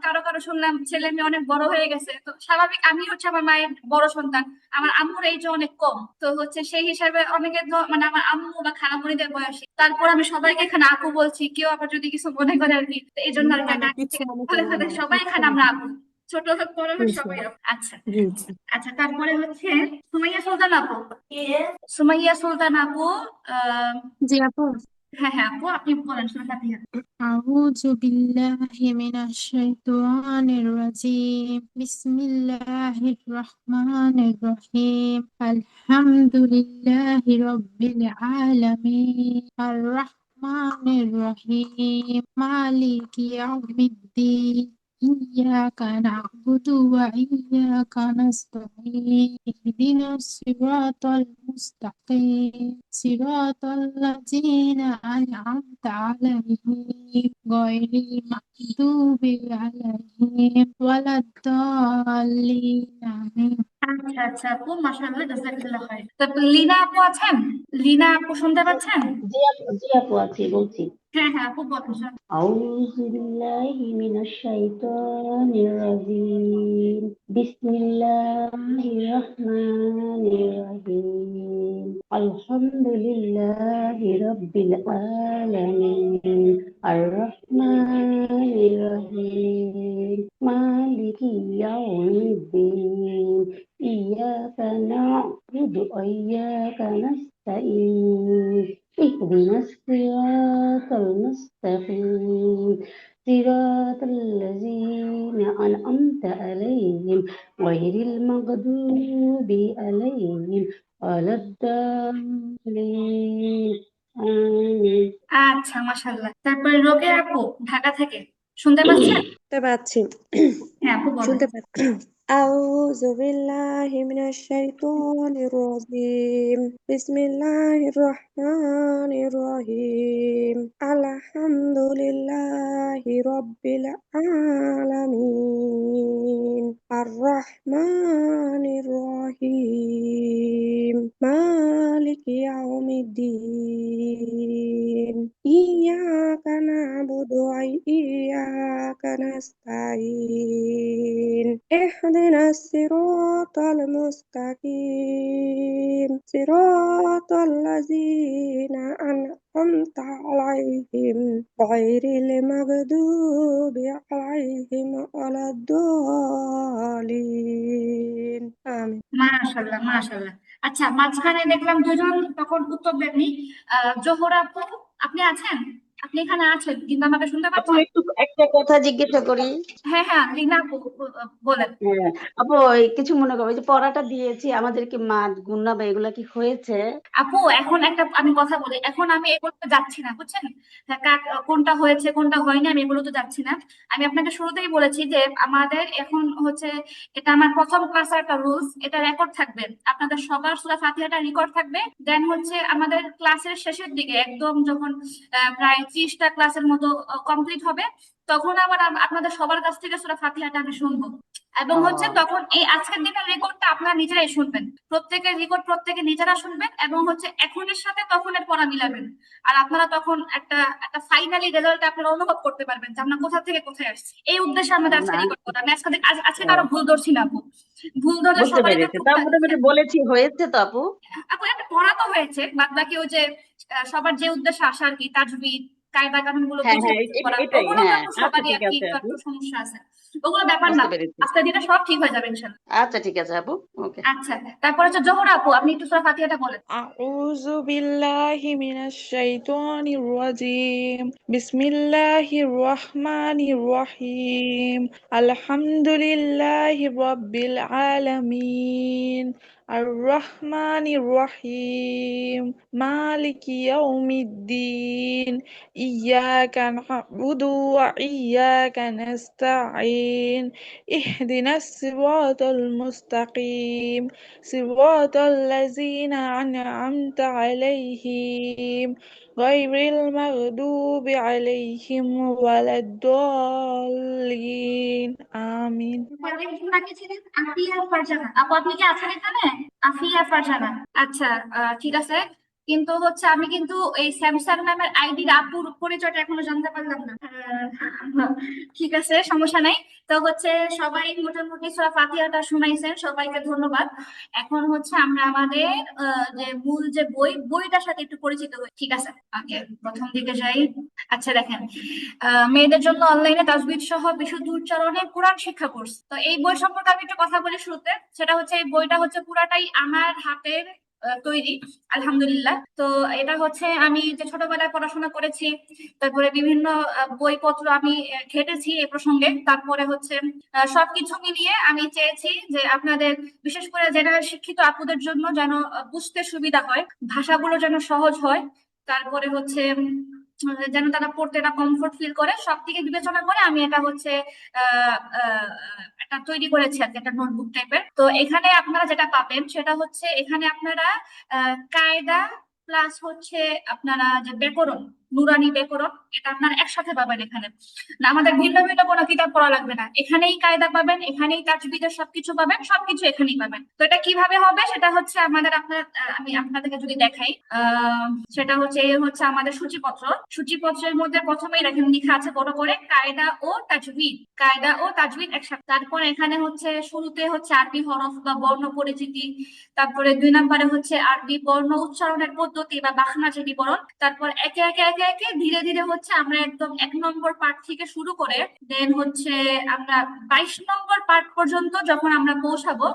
কারো কারো শুনলাম ছেলে মেয়ে অনেক বড় হয়ে গেছে, তো স্বাভাবিক। আমি হচ্ছে আমার মায়ের বড় সন্তান, আমার আম্মুর এই যে অনেক কম, তো হচ্ছে সেই হিসাবে অনেকে তো মানে আমার আম্মু বা খালামণিদের বয়সী, তারপর আমি সবাইকে এখানে আপু বলছি, কেউ আবার যদি কিছু মনে করে আর কি, তো এই জন্য আর কি না আমি না, আগে কিছু থেকে মনে বলে করবো ফেলে না, সবাই কিচ্ছু এখানে আমরা মনে আপু, করবো না। ছোট হোক বড় হোক বুঝলাম। সবাই আপু। আচ্ছা জি জি। আচ্ছা, তারপরে হচ্ছে সুমাইয়া সুলতান আপু। সুমাইয়া সুলতান আপু, আহ জি আপু। হ্যাঁ হ্যাঁ আপু, আপনি বলেন সূরা ফাতিহা। أعوذ بالله من الشيطان الرجيم بسم الله الرحمن الرحيم الحمد لله رب العالمين الرحمن الرحيم مالك يوم الدين إياك نعبد وإياك نستعين اهدنا الصراط المستقيم صراط الذين أنعمت عليهم غير المغضوب عليهم ولا الضالين آمين. আচ্ছা আচ্ছা আপু, মাশাআল্লাহ, জাযাকাল্লাহ খাইর। তারপর লিনা আপু আছেন? লিনা আপু শুনতে পাচ্ছেন? জি আপু আছি, বলছি। হ্যাঁ হ্যাঁ আপু, বলেন শুন। আউযু বিল্লাহি মিনাশ শাইতানির রাজিম। বিসমিল্লাহির রহমানির রহিম। আলহামদুলিল্লাহি রাব্বিল আলামিন আর রহমানির রহিম মালিকি ইয়াউমিদ্দিন ইয়াকা না'বুদু ওয়া ইয়াকা নাস্তাঈন اهدنا الصراط المستقيم صراط الذين أنعمت عليهم غير المغضوب عليهم ولا الضالين آمين আচ্ছা, মাশাআল্লাহ। তারপরে রোকেয়া আপু ঢাকা থেকে শুনতে পাচ্ছেন? শুনতে পাচ্ছি। হ্যাঁ আপু বলেন। শুনতে পাচ্ছি। أعوذ بالله من الشيطان الرجيم بسم الله الرحمن الرحيم الحمد لله رب العالمين الرحمن الرحيم مالك يوم الدين إياك نعبد وإياك نستعين اهدنا الصراط المستقيم صراط الذين أنعمت عليهم غير المغضوب عليهم ولا الضالين آمين মাশাআল্লাহ, মাশাআল্লাহ। আচ্ছা, মাঝখানে দেখলাম দুজন তখন উত্তর দেননি। জোহরা আপু, আপনি আছেন? আপনি এখানে আছেন কিন্তু আমাকে শুনতে আপু পাচ্ছেন? একটু একটা কথা জিজ্ঞাসা করি। হ্যাঁ হ্যাঁ, রিনা আপু বলেন। হ্যাঁ আপু, ওই কিছু মনে করো, ওই যে পড়াটা দিয়েছি আমাদেরকে মাদ গুণনা বা এগুলা কি হয়েছে? আপু এখন একটা আমি কথা বলি, এখন আমি এগুলোতে যাচ্ছি না, বুঝছেন? হ্যাঁ, কোনটা হয়েছে কোনটা হয়নি আমি এগুলোতে যাচ্ছি না। আমি আপনাকে শুরুতেই বলেছি যে আমাদের এখন হচ্ছে, এটা আমার প্রথম ক্লাসের একটা রুলস, এটা রেকর্ড থাকবে, আপনাদের সবার সূরা ফাতিহাটা রেকর্ড থাকবে। দেন হচ্ছে আমাদের ক্লাসের শেষের দিকে একদম যখন প্রায় 30টা ক্লাসের মতো কমপ্লিট হবে, তখন আবার আপনাদের সবার কাছ থেকে সূরা ফাতিহাটা আমি শুনবো। এবং হচ্ছে তখন এই আজকের দিনের রেকর্ডটা আপনারা নিজেরাই শুনবেন, প্রত্যেকের রেকর্ড প্রত্যেকে নিজেরা শুনবেন, এবং হচ্ছে এখনের সাথে তখনের পড়া মিলাবেন। আর আপনারা তখন একটা একটা ফাইনালি রেজাল্ট আপনারা অনুভব করতে পারবেন যে আমরা কোথা থেকে কোথায় আসছি। এই উদ্দেশ্যে আমাদের আজকে না, রেকর্ড করা। আমি আজকে কারো ভুল ধরছি না আপু, ভুল ধরলে বুঝতে সবারই পেরেছি। খুব তাও মোটামুটি বলেছি, হয়েছে তো আপু? আপু একটা পড়া তো হয়েছে, বাদ বাকি ওই যে সবার যে উদ্দেশ্যে আসা আর কি, তাজবিদ কায়দা কানুন গুলো হ্যাঁ বুঝে হ্যাঁ, করা, এটাই। ওগুলো তো হ্যাঁ, আপু আচ্ছা সবারই আর ঠিক কি আছে একটু আপু, একটু সমস্যা আছে, ওগুলো ব্যাপার না। বুঝতে পেরেছি। আজকের দিনে সব ঠিক হয়ে যাবে ইনশাল্লাহ। আচ্ছা ঠিক আছে আপু, ওকে। আচ্ছা, তারপর হচ্ছে জোহরা আপু, আপনি একটু সূরা ফাতিহাটা বলেন। أعوذ بالله من الشيطان الرجيم بسم الله الرحمن الرحيم الحمد لله رب العالمين الرحمن الرحيم مالك يوم الدين إياك نعبد وإياك نستعين اهدنا الصراط المستقيم صراط الذين أنعمت عليهم غير المغضوب عليهم ولا الضالين آمين আগে ছিলেন আফিয়া ফারজানা আপু, আপনি কি আছেন এখানে? আফিয়া ফারজানা, আচ্ছা, ঠিক আছে। কিন্তু হচ্ছে আমি কিন্তু এই স্যামসাং নামের আইডির আপুর পরিচয়টা এখনো জানতে পারলাম না। ঠিক আছে, সমস্যা নাই। তো হচ্ছে সবাই মোটামুটি সূরা ফাতিহাটা শুনাইছেন, সবাইকে ধন্যবাদ। এখন হচ্ছে আমরা আমাদের যে মূল যে বইটার সাথে একটু পরিচিত হই, ঠিক আছে? আগে প্রথম দিকে যাই। আচ্ছা দেখেন, মেয়েদের জন্য অনলাইনে তাজবিদ সহ বিশুদ্ধ উচ্চারণে কোরআন শিক্ষা কোর্স। তো এই বই সম্পর্কে আমি একটু কথা বলি শুরুতে। সেটা হচ্ছে এই বইটা হচ্ছে পুরাটাই আমার হাতের তৈরি, আলহামদুলিল্লাহ। তো এটা হচ্ছে আমি যে ছোটবেলায় পড়াশোনা করেছি, তারপরে বিভিন্ন বইপত্র আমি ঘেটেছি এ প্রসঙ্গে। তারপরে হচ্ছে সবকিছু মিলিয়ে আমি চেয়েছি যে আপনাদের, বিশেষ করে জেনারেল শিক্ষিত আপুদের জন্য যেন বুঝতে সুবিধা হয়, ভাষাগুলো যেন সহজ হয়, তারপরে হচ্ছে যেন তারা পড়তে একটা কমফোর্ট ফিল করে, সব দিকে বিবেচনা করে আমি এটা হচ্ছে আহ আহ, একটা তৈরি করেছি আর কি, একটা নোটবুক টাইপের। তো এখানে আপনারা যেটা পাবেন সেটা হচ্ছে, এখানে আপনারা কায়দা প্লাস হচ্ছে আপনারা যে ব্যাকরণ, নুরানি ব্যাকরণ, এটা আপনারা একসাথে পাবেন এখানে। না, আমাদের ভিন্ন ভিন্ন কোনো কিতাব পড়া লাগবে না, এখানেই কায়দা পাবেন, এখানেই তাজবিদের সবকিছু পাবেন, সবকিছু এখানেই পাবেন। তো এটা কিভাবে হবে সেটা হচ্ছে আমাদের আমি আপনাদেরকে যদি দেখাই, সেটা হচ্ছে এই হচ্ছে আমাদের সূচিপত্র। সূচিপত্রের মধ্যে প্রথমেই দেখেন লেখা আছে বড় করে কায়দা ও তাজবিদ, কায়দা ও তাজবিদ একসাথে। তারপর এখানে হচ্ছে শুরুতে হচ্ছে আরবি হরফ বা বর্ণ পরিচিতি, তারপরে 2 নম্বরে হচ্ছে আরবি বর্ণ উচ্চারণের পদ্ধতি বা বাখনা যেটি বরণ। তারপর একে একে একে একে ধীরে ধীরে হচ্ছে আমরা একদম 1 নম্বর পার্ট থেকে শুরু করে দেন হচ্ছে আমরা 22 নম্বর পার্ট পর্যন্ত যখন আমরা পৌঁছাবো,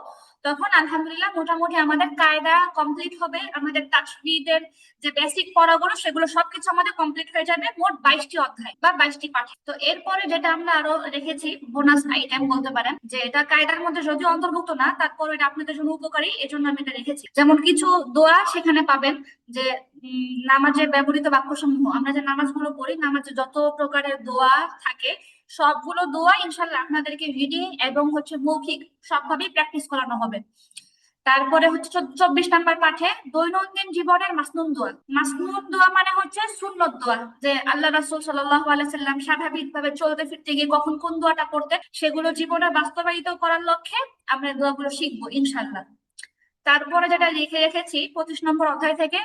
তখন আলহামদুলিল্লাহ মোটামুটি আমাদের কায়দা কমপ্লিট হবে, আমাদের তাজবিদের যে বেসিক পড়াগুলো সেগুলো সবকিছু আমাদের কমপ্লিট হয়ে যাবে। মোট 22টি অধ্যায় বা 22টি পাঠ। তো এরপরে যেটা আমরা আরো রেখেছি বোনাস আইটেম বলতে পারেন, যে এটা কায়দার মধ্যে যদিও অন্তর্ভুক্ত না, তারপর এটা আপনাদের জন্য উপকারী, এজন্য আমি এটা রেখেছি। যেমন কিছু দোয়া সেখানে পাবেন, যে নামাজে ব্যবহৃত বাক্যসমূহ, আমরা যে নামাজগুলো পড়ি, নামাজে যত প্রকারের দোয়া থাকে সবগুলো দোয়া ইনশাল্লাহ আপনাদেরকে রিডিং এবং হচ্ছে মৌখিক সবভাবেই প্র্যাকটিস করানো হবে। তারপরে হচ্ছে 24 নাম্বার পাঠে দৈনন্দিন জীবনের মাসনুন দোয়া। মাসনুন দোয়া মানে হচ্ছে সুন্নত দোয়া, যে আল্লাহ রাসূল সাল্লাল্লাহু আলাইহি সাল্লাম স্বাভাবিক ভাবে চলতে ফিরতে গিয়ে কখন কোন দোয়াটা করতে, সেগুলো জীবনে বাস্তবায়িত করার লক্ষ্যে আমরা দোয়াগুলো শিখবো ইনশাল্লাহ। তারপরে যেটা লিখে রেখেছি 25 নম্বর অধ্যায় থেকে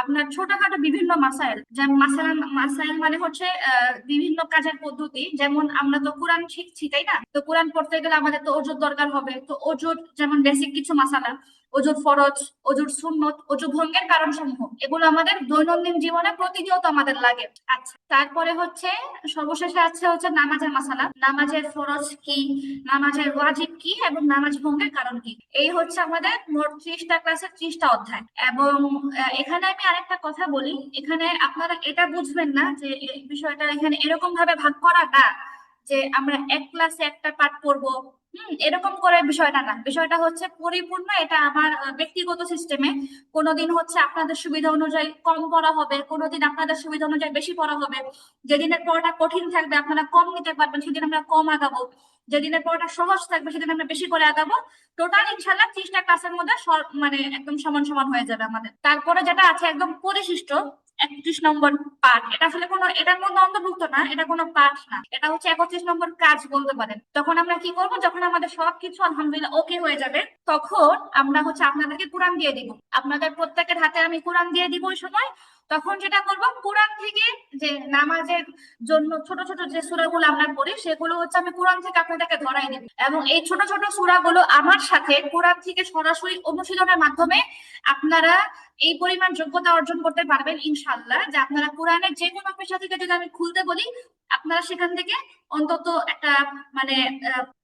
আপনার ছোটখাটো বিভিন্ন মাসাইল, যেমন মাসাইল মানে হচ্ছে বিভিন্ন কাজের পদ্ধতি। যেমন আমরা তো কোরআন শিখছি তাই না, তো কোরআন পড়তে গেলে আমাদের তো অজুর দরকার হবে। তো অজুর যেমন বেসিক কিছু মাসালা, অজুর ফরজ, অজুর সুন্নত, অজু ভঙ্গের কারণ সমূহ, এগুলো আমাদের দৈনন্দিন জীবনে প্রতিনিয়ত আমাদের লাগে। আচ্ছা, তারপরে হচ্ছে সর্বশেষে হচ্ছে নামাজের মাসালা, নামাজের ফরজ কি, নামাজের ওয়াজিব কি এবং নামাজ ভঙ্গের কারণ কি। এই হচ্ছে আমাদের মোট 30টা ক্লাসের 30টা অধ্যায়। এবং এখানে আমি আরেকটা কথা বলি, এখানে আপনারা এটা বুঝবেন না যে এই বিষয়টা এখানে এরকম ভাবে ভাগ করা না যে আমরা এক ক্লাসে একটা পাঠ পড়বো, এরকম করে বিষয়টা না। বিষয়টা হচ্ছে পরিপূর্ণ, এটা আমার ব্যক্তিগত সিস্টেমে। কোনোদিন হচ্ছে আপনাদের সুবিধা অনুযায়ী কম পড়া হবে, কোনোদিন আপনাদের সুবিধা অনুযায়ী বেশি পড়া হবে। যেদিনের পড়াটা কঠিন থাকবে আপনারা কম নিতে পারবেন, সেদিন আমরা কম আগাবো। যেদিনের পড়াটা সহজ থাকবে সেদিন আমরা বেশি করে আগাবো। টোটাল ইনশাল্লাহ 30টা ক্লাসের মধ্যে মানে একদম সমান সমান হয়ে যাবে আমাদের। তারপরে যেটা আছে একদম পরিশিষ্ট 31 নম্বর পাঠ, এটা আসলে কোনো এটার মধ্যে অন্তর্ভুক্ত না, এটা কোনো পাঠ না, এটা হচ্ছে 31 নম্বর কাজ বলতে পারেন। তখন আমরা কি করব, যখন আমাদের সবকিছু আলহামদুলিল্লাহ ওকে হয়ে যাবে, তখন আমরা হচ্ছে আপনাদেরকে কোরআন দিয়ে দিব। আপনাদের প্রত্যেকের হাতে আমি কোরআন দিয়ে দিব ওই সময়। তখন যেটা করব, কোরআন থেকে যে নামাজের জন্য ছোট ছোট যে সূরাগুলো আমরা পড়ি সেগুলো হচ্ছে আমি কোরআন থেকে আপনাদেরকে ধরাই দিব। এবং এই ছোট ছোট সূরাগুলো আমার সাথে কোরআন থেকে সরাসরি অনুশীলনের মাধ্যমে আপনারা এই পরিমাণ যোগ্যতা অর্জন করতে পারবেন ইনশাআল্লাহ, যে আপনারা কোরআনের যে কোনো পেশা থেকে যদি আমি খুলতে বলি আপনারা সেখান থেকে অন্তত একটা মানে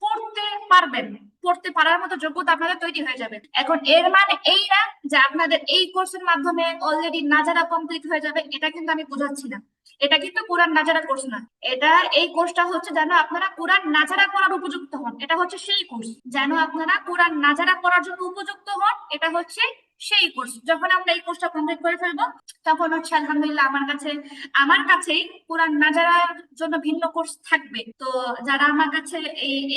পড়তে পারবেন, পড়তে পারার মতো যোগ্যতা আপনাদের তৈরি হয়ে যাবে। এখন এর মানে এই না যে আপনাদের এই কোর্সের মাধ্যমে অলরেডি নাজারা কমপ্লিট হয়ে যাবে, এটা কিন্তু আমি বোঝাচ্ছি না। এটা কিন্তু কোরআন নাজারা কোর্স না, এটা এই কোর্সটা হচ্ছে যেন আপনারা কোরআন নাজারা করার উপযুক্ত হন, এটা হচ্ছে সেই কোর্স। যেন আপনারা কোরআন নাজারা করার জন্য উপযুক্ত হন, এটা হচ্ছে সেই কোর্স। যখন আমরা এই কোর্সটা কমপ্লিট করে ফেলবো তখন হচ্ছে আলহামদুলিল্লাহ আমার কাছেই কোরআন নাজারার জন্য ভিন্ন কোর্স থাকবে। তো যারা আমার কাছে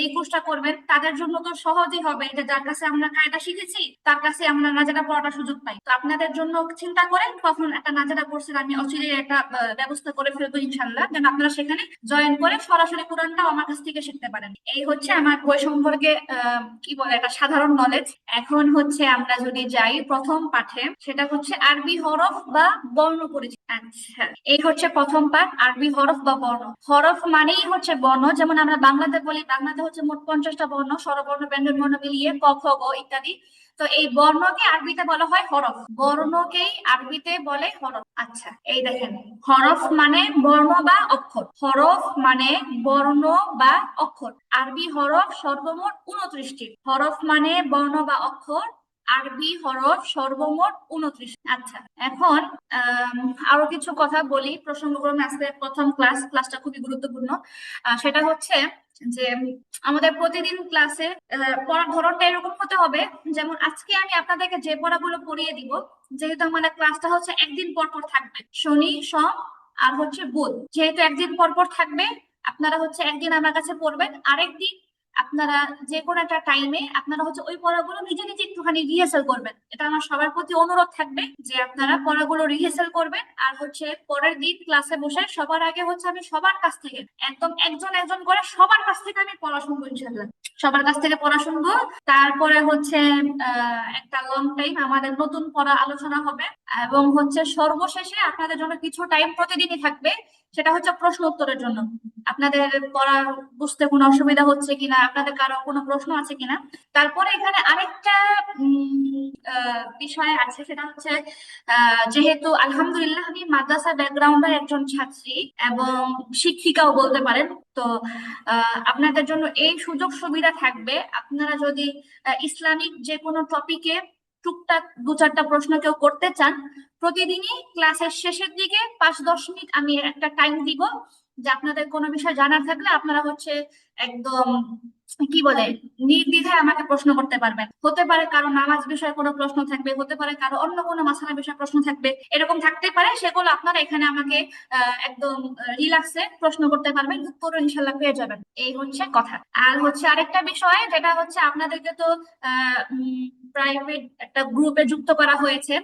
এই কোর্সটা করবেন তাদের জন্য তো সহজই হবে, যে যার কাছে আমরা কায়দা শিখেছি তার কাছে আমরা নাজারা পড়ার সুযোগ পাই। তো আপনাদের জন্য চিন্তা করেন তখন একটা নাজারা কোর্সের আমি অচিরেই একটা ব্যবস্থা করে ফেলবো ইনশাল্লাহ, যেন আপনারা সেখানে জয়েন করে সরাসরি কোরআনটাও আমার কাছ থেকে শিখতে পারেন। এই হচ্ছে আমার বই সম্পর্কে কি বলে একটা সাধারণ নলেজ। এখন হচ্ছে আমরা যদি যাই প্রথম পাঠে, সেটা হচ্ছে আরবি হরফ বা বর্ণ পরিচিতি। আচ্ছা, এই হচ্ছে প্রথম পাঠ, আরবি হরফ বা বর্ণ। হরফ মানেই হচ্ছে বর্ণ, যেমন আমরা বাংলাতে বলি, বাংলাতে হচ্ছে মোট 50টা বর্ণ, স্বরবর্ণ, ব্যঞ্জন বর্ণ মিলিয়ে ক খ গ ইত্যাদি। তো এই বর্ণকে আরবিতে বলা হয় হরফ, বর্ণকেই আরবিতে বলে হরফ। আচ্ছা, এই দেখেন, হরফ মানে বর্ণ বা অক্ষর, হরফ মানে বর্ণ বা অক্ষর। আরবি হরফ সর্বমোট 29টি। হরফ মানে বর্ণ বা অক্ষর, আরবি হরফ সর্বমোট 29। আচ্ছা, এখন আরো কিছু কথা বলি প্রসঙ্গক্রমে। আজকে প্রথম ক্লাসটা খুবই গুরুত্বপূর্ণ। সেটা হচ্ছে যে আমাদের প্রতিদিন ক্লাসে পড়ার ধরনটা এরকম হতে হবে, যেমন আজকে আমি আপনাদেরকে যে পড়াগুলো পড়িয়ে দিব, যেহেতু আমাদের ক্লাসটা হচ্ছে একদিন পর পর থাকবে, শনি, সোম আর হচ্ছে বুধ, যেহেতু একদিন পর পর থাকবে, আপনারা হচ্ছে একদিন আমার কাছে পড়বেন, আরেকদিন আপনারা যে কোনো একটা টাইমে আপনারা হচ্ছে ওই পড়াগুলো নিজে নিজে একটুখানি রিহার্সাল করবেন। এটা আমার সবার প্রতি অনুরোধ থাকবে যে আপনারা পড়াগুলো রিহার্সাল করবেন। আর হচ্ছে পরের দিন ক্লাসে বসে সবার আগে হচ্ছে আমি সবার কাছ থেকে একদম একজন একজন করে সবার কাছ থেকে আমি পড়া শুনবো ইনশাআল্লাহ, সবার কাছ থেকে পড়া শুনবো। তারপরে হচ্ছে একটা লং টাইম আমাদের নতুন পড়া আলোচনা হবে, এবং হচ্ছে সর্বশেষে আপনাদের জন্য কিছু টাইম প্রতিদিনই থাকবে, সেটা হচ্ছে প্রশ্ন উত্তরের জন্য। আপনাদের পড়া বুঝতে কোনো অসুবিধা হচ্ছে কিনা, আপনাদের কারো কোনো প্রশ্ন আছে কিনা। তারপরে এখানে আরেকটা বিষয় আছে, সেটা হচ্ছে যেহেতু আলহামদুলিল্লাহ আমি মাদ্রাসা ব্যাকগ্রাউন্ডের একজন ছাত্রী এবং শিক্ষিকাও বলতে পারেন, তো আপনাদের জন্য এই সুযোগ সুবিধা থাকবে, আপনারা যদি ইসলামিক যে কোনো টপিকে টুকটাক 2-4টা প্রশ্ন কেউ করতে চান, প্রতিদিনই ক্লাসের শেষের দিকে 5-10 মিনিট আমি একটা টাইম দিব, যে আপনাদের কোনো বিষয় জানার থাকলে আপনারা হচ্ছে একদম কি বলে নির্দ্বিধায় আমাকে প্রশ্ন করতে পারবেন। হতে পারে কারো নামাজ বিষয়ে কোনো প্রশ্ন থাকবে, হতে পারে কারো অন্য কোনো মাসালা বিষয়ে প্রশ্ন থাকবে, এরকম থাকতে পারে, সেগুলো আপনারা এখানে আমাকে একদম রিল্যাক্সে প্রশ্ন করতে পারবেন, উত্তর ইনশাল্লাহ পেয়ে যাবেন। এই হচ্ছে কথা। আর হচ্ছে আরেকটা বিষয়, যেটা হচ্ছে আপনাদেরকে তো প্রাইভেট একটা গ্রুপে যুক্ত করা হয়েছে,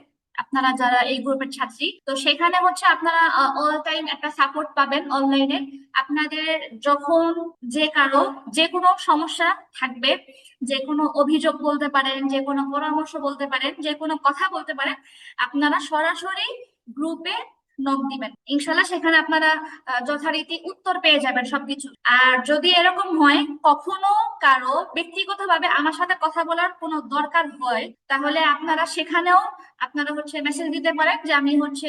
আপনারা যারা এই গ্রুপের ছাত্রী, তো সেখানে হচ্ছে আপনারা অল টাইম একটা সাপোর্ট পাবেন অনলাইনে। আপনাদের যখন যে কারো যে কোনো সমস্যা থাকবে, যে কোনো অভিযোগ বলতে পারেন, যে কোনো পরামর্শ বলতে পারেন, যে কোনো কথা বলতে পারেন, আপনারা সরাসরি গ্রুপে নক দিবেন, ইনশাল্লাহ সেখানে আপনারা যথারীতি উত্তর পেয়ে যাবেন সবকিছু। আর যদি এরকম হয় কখনো কারো ব্যক্তিগতভাবে আমার সাথে কথা বলার কোনো দরকার হয়, তাহলে আপনারা সেখানেও আপনারা হচ্ছে মেসেজ দিতে পারেন যে আমি হচ্ছে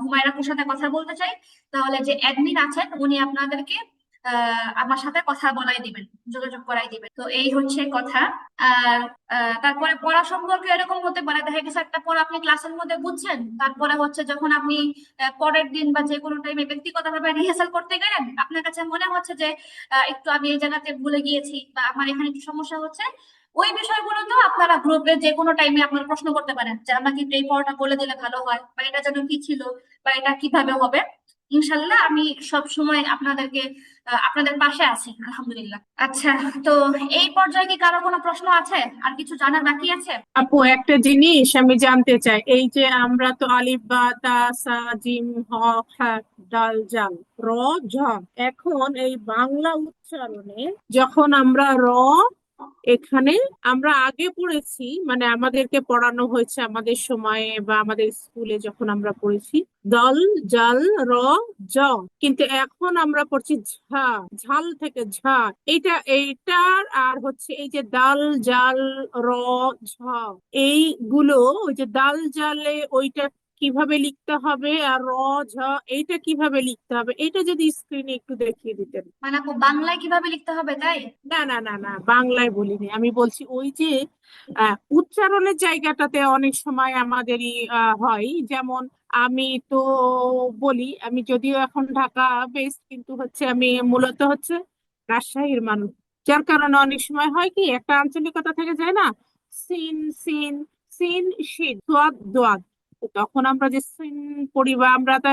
হুমায়রা আপুর সাথে কথা বলতে চাই, তাহলে যে অ্যাডমিন আছেন উনি আপনাদেরকে আমার সাথে কথা বলাই দিবেন, যোগাযোগ করাই দিবেন। তো এই হচ্ছে কথা। আর তারপরে পড়া সম্পর্কে এরকম হতে পারে, দেখা গেছে একটা পড়া আপনি ক্লাসের মধ্যে বুঝছেন, তারপরে হচ্ছে যখন আপনি পরের দিন বা যে কোনো টাইমে ব্যক্তিগতভাবে রিহার্সাল করতে গেলেন, আপনার কাছে মনে হচ্ছে যে একটু আমি এই জায়গাতে ভুলে গিয়েছি বা আমার এখানে একটু সমস্যা হচ্ছে, ওই বিষয়গুলো তো আপনারা গ্রুপে যে কোনো টাইমে আপনারা প্রশ্ন করতে পারেন যে আমাকে একটু এই পড়াটা বলে দিলে ভালো হয়, বা এটা যেন কি ছিল, বা এটা কিভাবে হবে। ইনশাল্লাহ আমি সব সময় আপনাদেরকে আপনাদের পাশে আছি আলহামদুলিল্লাহ। আচ্ছা, তো এই পর্যায়ে কি কারো কোনো প্রশ্ন আছে, আর কিছু জানার বাকি আছে? আপু, একটা জিনিস আমি জানতে চাই, এই যে আমরা তো আলিফ বা তা সা জিম হ হা ডাল জাল র ঝ, এখন এই বাংলা উচ্চারণে যখন আমরা এখানে আমরা আগে পড়েছি, মানে আমাদেরকে পড়ানো হয়েছে আমাদের সময়ে বা আমাদের স্কুলে যখন আমরা পড়েছি দল জাল র জ, কিন্তু এখন আমরা পড়ছি ঝা, ঝাল থেকে ঝা, এইটার আর হচ্ছে এই যে দাল জাল র ঝ, এইগুলো ওই যে দাল জালে ওইটা কিভাবে লিখতে হবে আর র ঝ এইটা কিভাবে লিখতে হবে, এটা যদি স্ক্রিনে একটু দেখিয়ে দিতেন। মানে আপু বাংলায় কিভাবে লিখতে হবে তাই? না না না না, বাংলায় বলিনি, আমি বলছি ওই যে উচ্চারণের জায়গাটাতে অনেক সময় আমাদেরই হয়, যেমন আমি তো বলি, আমি যদিও এখন ঢাকা বেস, কিন্তু হচ্ছে আমি মূলত হচ্ছে রাজশাহীর মানুষ, যার কারণে অনেক সময় হয় কি একটা আঞ্চলিকতা থেকে যায় না, সিন সিন সিন শিন দোয়াত দোয়াত, তো তখন আমরা যে সিন পড়ি বা আমরা তো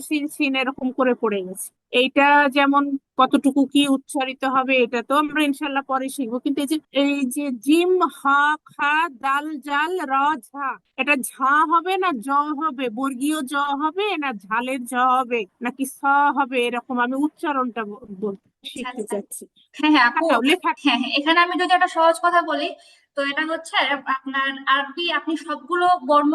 সিন সিন এরকম করে পড়ে গেছি, এইটা যেমন কতটুকু কি উচ্চারিত হবে এটা তো আমরা ইনশাল্লাহ পরে শিখবো, কিন্তু এই যে জিম হা খা দাল জাল র ঝা, এটা ঝা হবে না জ হবে, বর্গীয় জ হবে না ঝালের ঝ হবে নাকি স হবে, এরকম আমি উচ্চারণটা বলতে আচ্ছা শিখতে আচ্ছা। চাচ্ছি। হ্যাঁ হ্যাঁ আপু, লেখা হ্যাঁ হ্যাঁ, এখানে আমি যদি একটা সহজ কথা বলি, তো এটা হচ্ছে আপনার আরবি, আপনি সবগুলো বর্ণ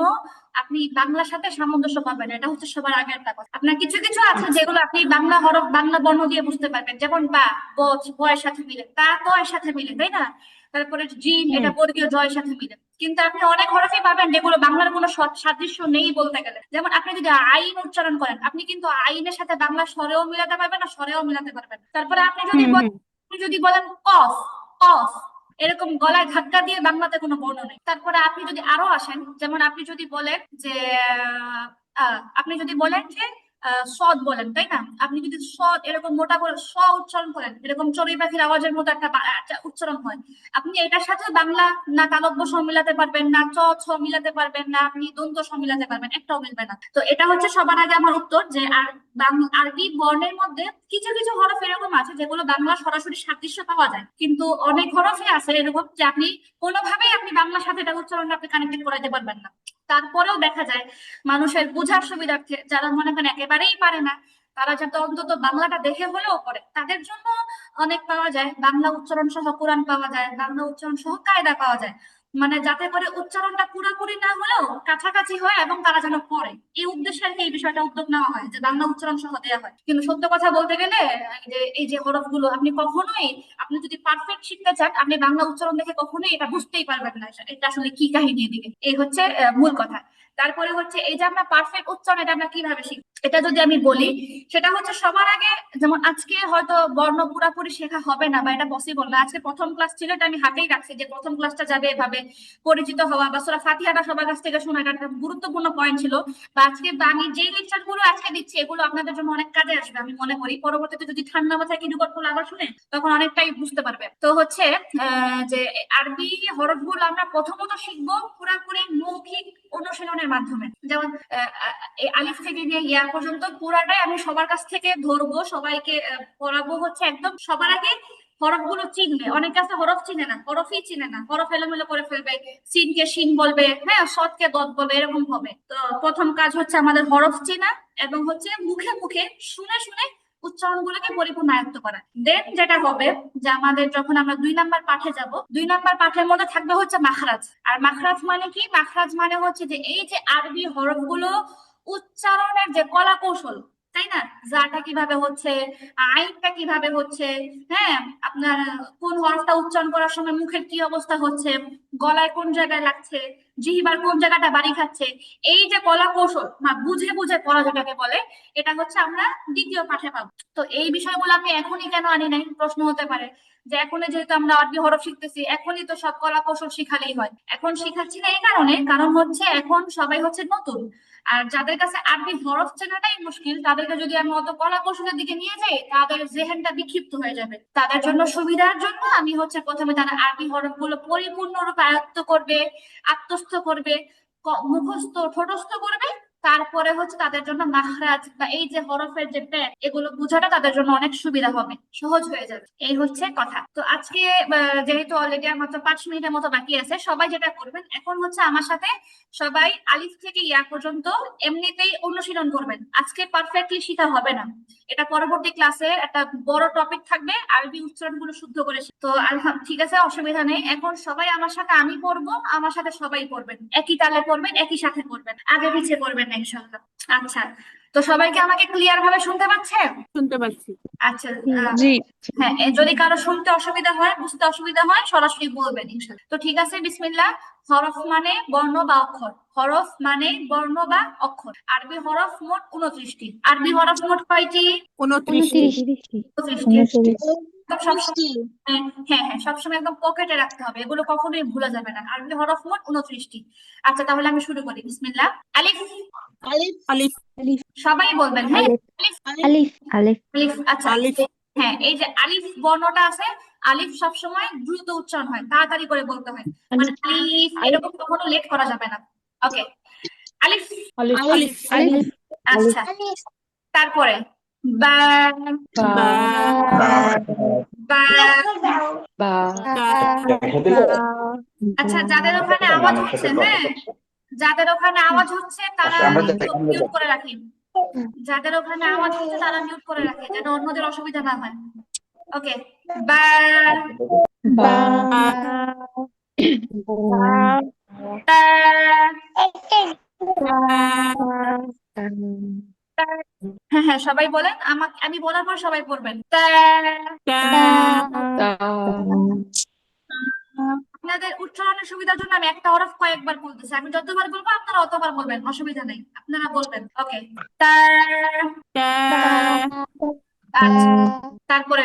আপনি বাংলার সাথে সামঞ্জস্য পাবেন, এটা হচ্ছে সবার আগে একটা কথা। আপনার কিছু কিছু আছে যেগুলো আপনি বাংলা হরফ বাংলা বর্ণ দিয়ে বুঝতে পারবেন, যেমন বা ব বয়ের সাথে মিলে, তা ত এর সাথে মিলে, তাই না? তারপরে জিম, এটা বর্গীয় জয়ের সাথে মিলে। কিন্তু আপনি অনেক হরফই পাবেন যেগুলো বাংলার কোনো সাদৃশ্য নেই বলতে গেলে, যেমন আপনি যদি আইন উচ্চারণ করেন, আপনি কিন্তু আইনের সাথে বাংলা স্বরেও মিলাতে পারবেন না স্বরেও মিলাতে পারবেন। তারপরে আপনি যদি বলেন কফ, কফ, এরকম গলায় ধাক্কা দিয়ে বাংলাতে কোনো বর্ণ নেই। তারপরে আপনি যদি আরো আসেন, যেমন আপনি যদি বলেন যে আপনি যদি বলেন যে সদ বলেন, তাই না? আপনি যদি সদ এরকম মোটা করে স উচ্চারণ করেন, এরকম চড়ুই পাখির আওয়াজের মতো একটা উচ্চারণ হয়, আপনি এটার সাথে বাংলা না তালব্য স মিলাতে পারবেন, না চ ছ মিলাতে পারবেন, না আপনি দ্বন্দ্ব স মিলাতে পারবেন, একটাও মিলবে না। তো এটা হচ্ছে সবার আগে আমার উত্তর, যে আর আরবি বর্ণের মধ্যে কিছু কিছু হরফ এরকম আছে যেগুলো বাংলা সরাসরি সাদৃশ্য পাওয়া যায়, কিন্তু অনেক হরফই আছে এরকম যে আপনি কোনোভাবেই আপনি বাংলার সাথে এটা উচ্চারণ আপনি কানেক্টেড করাতে পারবেন না। তারপরেও দেখা যায় মানুষের বোঝার সুবিধার্থে যারা মনে করেন একেবারেই পারে না, তারা যাতে অন্তত বাংলাটা দেখে হলেও পড়ে, তাদের জন্য অনেক পাওয়া যায়, বাংলা উচ্চারণ সহ কোরআন পাওয়া যায়, বাংলা উচ্চারণ সহ কায়দা পাওয়া যায়। মানে যাতে করে উচ্চারণটা পুরোপুরি না হলেও কাছাকাছি হয় এবং তারা যেন পড়ে, এই উদ্দেশ্যে আর কি এই বিষয়টা উদ্যোগ নেওয়া হয় যে বাংলা উচ্চারণ সহ দেওয়া হয়। কিন্তু সত্য কথা বলতে গেলে এই যে হরফগুলো আপনি কখনোই, আপনি যদি পারফেক্ট শিখতে চান, আপনি বাংলা উচ্চারণ দেখে কখনোই এটা বুঝতেই পারবেন না এটা আসলে কি কাহিনী এদিকে। এই হচ্ছে মূল কথা। তারপরে হচ্ছে এই যে আমরা পারফেক্ট উচ্চারণ এটা আমরা কিভাবে শিখি, এটা যদি আমি বলি, সেটা হচ্ছে সবার আগে, যেমন আজকে হয়তো বর্ণ পুরাপুরি শেখা হবে না বা এটা পসিবল না, আজকে প্রথম ক্লাস ছিল, এটা আমি হাতেই রাখছি যে প্রথম ক্লাসটা যাবে এভাবে পরিচিত হওয়া বা সূরা ফাতিহাটা সবার কাছ থেকে শোনা, এটা একটা গুরুত্বপূর্ণ পয়েন্ট ছিল। বা আজকে বা আমি যেই লেকচার গুলো আজকে দিচ্ছি এগুলো আপনাদের জন্য অনেক কাজে আসবে আমি মনে করি। পরবর্তীতে যদি ঠান্ডা মাথায় কিছু গল্পগুলো আবার শুনে তখন অনেকটাই বুঝতে পারবে। তো হচ্ছে যে আরবি হরফগুলো আমরা প্রথমত শিখবো পুরাপুরি মৌখিক অনুশীলনের মাধ্যমে। যেমন এই আলিফ থেকে নিয়ে ইয়া পর্যন্ত পুরাটাই আমি সবার কাছ থেকে ধরবো, সবাইকে পড়াবো হচ্ছে একদম সবার আগে হরফগুলো চিনবে। অনেকে আছে হরফ চিনে না, হরফই চিনে না, হরফ এলোমেলো করে ফেলবে, সিনকে শিন বলবে, হ্যাঁ সৎকে দত বলবে, এরকম হবে। তো প্রথম কাজ হচ্ছে আমাদের হরফ চেনা এবং হচ্ছে মুখে মুখে শুনে শুনে উচ্চারণগুলোকে পরিপূর্ণ আয়ত্ত করা। দেন যেটা হবে যে আমাদের যখন আমরা 2 নাম্বার পাঠে যাব, 2 নাম্বার পাঠের মধ্যে থাকবে হচ্ছে মাখরাজ। আর মাখরাজ মানে কি? মাখরাজ মানে হচ্ছে যে এই যে আরবি হরফগুলো উচ্চারণের যে কলা কৌশল, তাই না? জাটা কিভাবে হচ্ছে, আইনটা কিভাবে হচ্ছে, হ্যাঁ আপনার কোন হরফটা উচ্চারণ করার সময় মুখের কি অবস্থা হচ্ছে, গলায় কোন জায়গায় লাগছে, জিহ্বার কোন জায়গাটা বাড়ি খাচ্ছে, এই যে কলা কৌশল বুঝে বুঝে পড়া যেটাকে বলে, এটা হচ্ছে আমরা দ্বিতীয় পাঠে পাবো। তো এই বিষয়গুলো আমি এখনই কেন আনি নাই প্রশ্ন হতে পারে যে এখনই যেহেতু আমরা আরবি হরফ শিখতেছি এখনই তো সব কলা কৌশল শিখালেই হয়। এখন শিখাচ্ছি না এই কারণে, কারণ হচ্ছে এখন সবাই হচ্ছে নতুন, আর যাদের কাছে আরবি হরফ চেনাটাই মুশকিল তাদেরকে যদি আমি অত কলা কৌশলের দিকে নিয়ে যাই তাদের জেহেনটা বিক্ষিপ্ত হয়ে যাবে। তাদের জন্য সুবিধার জন্য আমি হচ্ছে প্রথমে তারা আরবি হরফ গুলো পরিপূর্ণরূপে আয়ত্ত করবে, আত্মস্থ করবে, মুখস্থ ঠোঁটস্থ করবে, তারপরে হচ্ছে তাদের জন্য মাখরাজ বা এই যে হরফের যে প্যাট এগুলো বোঝাটা তাদের জন্য অনেক সুবিধা হবে, সহজ হয়ে যাবে। এই হচ্ছে কথা। তো আজকে যেহেতু অলরেডি আর মাত্র 5 মিনিটের মতো বাকি আছে, সবাই যেটা করবেন এখন হচ্ছে আমার সাথে সবাই আলিফ থেকে ইয়া পর্যন্ত এমনিতেই অনুশীলন করবেন। আজকে পারফেক্টলি শেখা হবে না, এটা পরবর্তী ক্লাসে একটা বড় টপিক থাকবে আরবি উচ্চারণ গুলো শুদ্ধ করে তো ঠিক আছে, অসুবিধা নেই। এখন সবাই আমার সাথে, আমি পড়বো, আমার সাথে সবাই পড়বেন, একই তালে পড়বেন, একই সাথে পড়বেন, আগে পিছিয়ে পড়বেন না ইনশাআল্লাহ। আচ্ছা, তো সবাইকে আমাকে ক্লিয়ার ভাবে শুনতে পাচ্ছেন? শুনতে পাচ্ছি। আচ্ছা হ্যাঁ, যদি কারো শুনতে অসুবিধা হয়, বুঝতে অসুবিধা হয়, সরাসরি বলবেন ইনশাআল্লাহ। তো ঠিক আছে, বিসমিল্লাহ। হরফ মানে বর্ণ বা অক্ষর, হরফ মানে বর্ণ বা অক্ষর। আরবি হরফ মোট 29টি। আরবি হরফ মোট কয়টি? 29টি। হ্যাঁ হ্যাঁ, সবসময় একদম পকেটে রাখতে হবে, এগুলো কখনোই ভুলা যাবে না। আরবি হরফ মোট 29টি। আচ্ছা তাহলে আমি শুরু করি, বিসমিল্লাহ। আলিফ। আলিফ। আলিফ। সবাই বলবেন, হ্যাঁ আলিফ আলিফ আলিফ। আচ্ছা হ্যাঁ, এই যে আলিফ বর্ণটা আছে, আলিফ সবসময় দ্রুত উচ্চারণ হয়, তাড়াতাড়ি করে বলতে হয়, মানে আলিফ এরকম কখনো লেট করা যাবে না। ওকে, আলিফ। আলিফ। আলিফ। আচ্ছা, তারপরে বা। বা। বা। আচ্ছা, যাদের ওখানে আওয়াজ হচ্ছে, হ্যাঁ যাদের ওখানে আওয়াজ হচ্ছে তারা মিউট করে রাখেন, যাদের ওখানে আওয়াজ হচ্ছে তারা মিউট করে রাখে যেন অন্যদের অসুবিধা না হয়। ওকে, বা। বা। তা। হ্যাঁ হ্যাঁ, সবাই বলেন, আমাকে আমি বলার পর সবাই পড়বেন। আপনাদের উচ্চারণের সুবিধার জন্য আমি একটা হরফ কয়েকবার বলতেছি, আমি যতবার বলবো আপনারা অতবার বলবেন, অসুবিধা নেই, আপনারা বলবেন। ওকে, আচ্ছা, তারপরে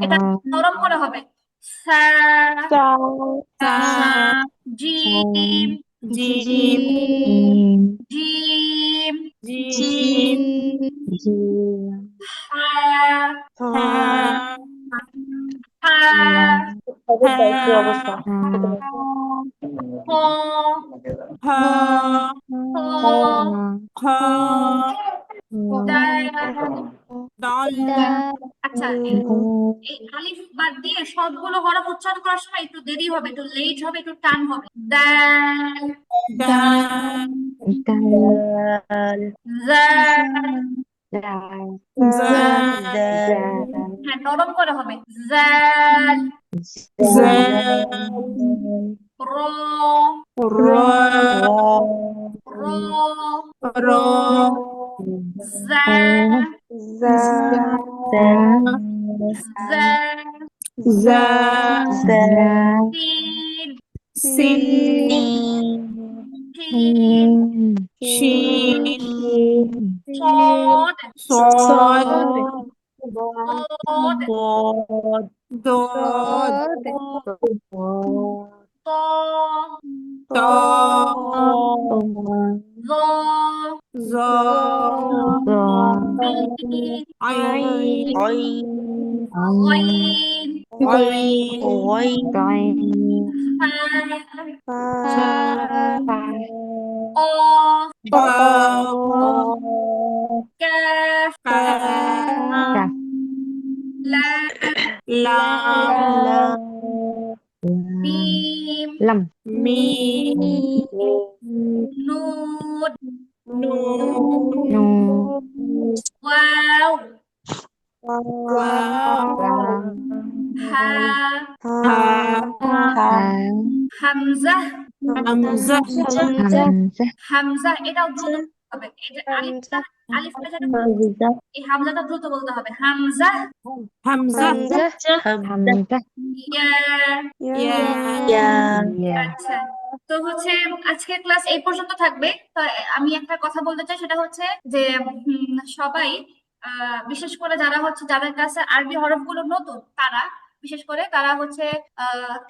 এটা নরম করে হবে। জিম। জিম। জিম। জিম। কি অবস্থা আচ্ছা, এই আলিফ বাদ দিয়ে সবগুলো হরফ উচ্চারণ করার সময় একটু দেরি হবে, একটু লেট হবে, একটু টান হবে। দাল। দাল। জাল। হ্যাঁ, নরম করে হবে। জাল, র, র, র, র, জা, জা, জা, জা, সিন, সিন, শিন, শিন, صاد صاد ضاد ضاد طا طا ظا ظا عين عين غين غين قاف قاف كاف كاف لام لام ميم ميم نون نون واو واو ها হামজা হামজা হামজা এটাও দ্রুত বলতে হবে। এটা আলিফটা যেটা এই হামজাটা দ্রুত বলতে হবে। হামজা হামজা ইয়া ইয়া আচ্ছা, তো হচ্ছে আজকের ক্লাস এই পর্যন্ত থাকবে। তো আমি একটা কথা বলতে চাই, সেটা হচ্ছে যে সবাই বিশেষ করে যারা হচ্ছে যাদের কাছে আরবি হরফগুলো নতুন, তারা বিশেষ করে তারা হচ্ছে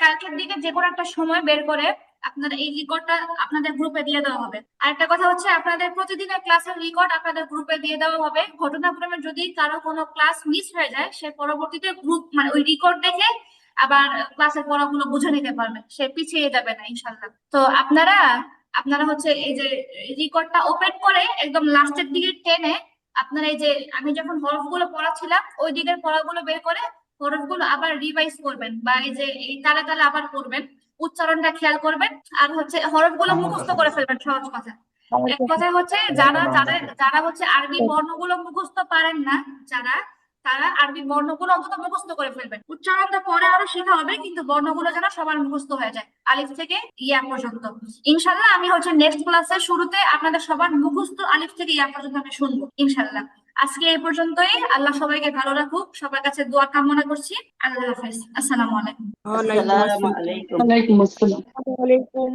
কালকের দিকে যে কোনো একটা সময় বের করে আপনারা এই রেকর্ডটা আপনাদের গ্রুপে দিয়ে দেওয়া হবে। আরেকটা কথা হচ্ছে আপনাদের প্রতিদিনের ক্লাসের রেকর্ড আপনাদের গ্রুপে দিয়ে দেওয়া হবে। ঘটনাক্রমে যদি কারো কোনো ক্লাস মিস হয়ে যায়, সে পরবর্তীতে গ্রুপ মানে ওই রেকর্ড দেখে আবার ক্লাসের পড়াগুলো বুঝে নিতে পারবে, সে পিছিয়ে যাবে না ইনশাল্লাহ। তো আপনারা হচ্ছে এই যে রেকর্ডটা ওপেন করে একদম লাস্টের দিকে টেনে আপনারা এই যে আমি যখন হরফগুলো পড়াচ্ছিলাম ওই দিকের পড়াগুলো বের করে হরফগুলো আবার রিভাইজ করবেন, বা এই যে এই তালে তালে আবার পড়বেন, উচ্চারণটা খেয়াল করবেন, আর হচ্ছে হরফগুলো মুখস্থ করে ফেলবেন। সহজ কথা, এক কথায় হচ্ছে যারা হচ্ছে আরবি বর্ণগুলো মুখস্থ পারেন না, তারা আরবি বর্ণগুলো অন্তত মুখস্থ করে ফেলবেন। উচ্চারণটা পরে আরো শেখা হবে, কিন্তু বর্ণগুলো যেন সবার মুখস্থ হয়ে যায় আলিফ থেকে ইয়া পর্যন্ত। ইনশাল্লাহ আমি হচ্ছে নেক্সট ক্লাসের শুরুতে আপনাদের সবার মুখস্থ আলিফ থেকে ইয়া পর্যন্ত আমি শুনবো ইনশাল্লাহ। আজকে এই পর্যন্তই। আল্লাহ সবাইকে ভালো রাখুক, সবার কাছে দোয়া কামনা করছি। আল্লাহ হাফেজ, আসসালামু আলাইকুম। ওয়ালাইকুম আসসালাম। ওয়ালাইকুম আসসালাম। আসসালামু আলাইকুম।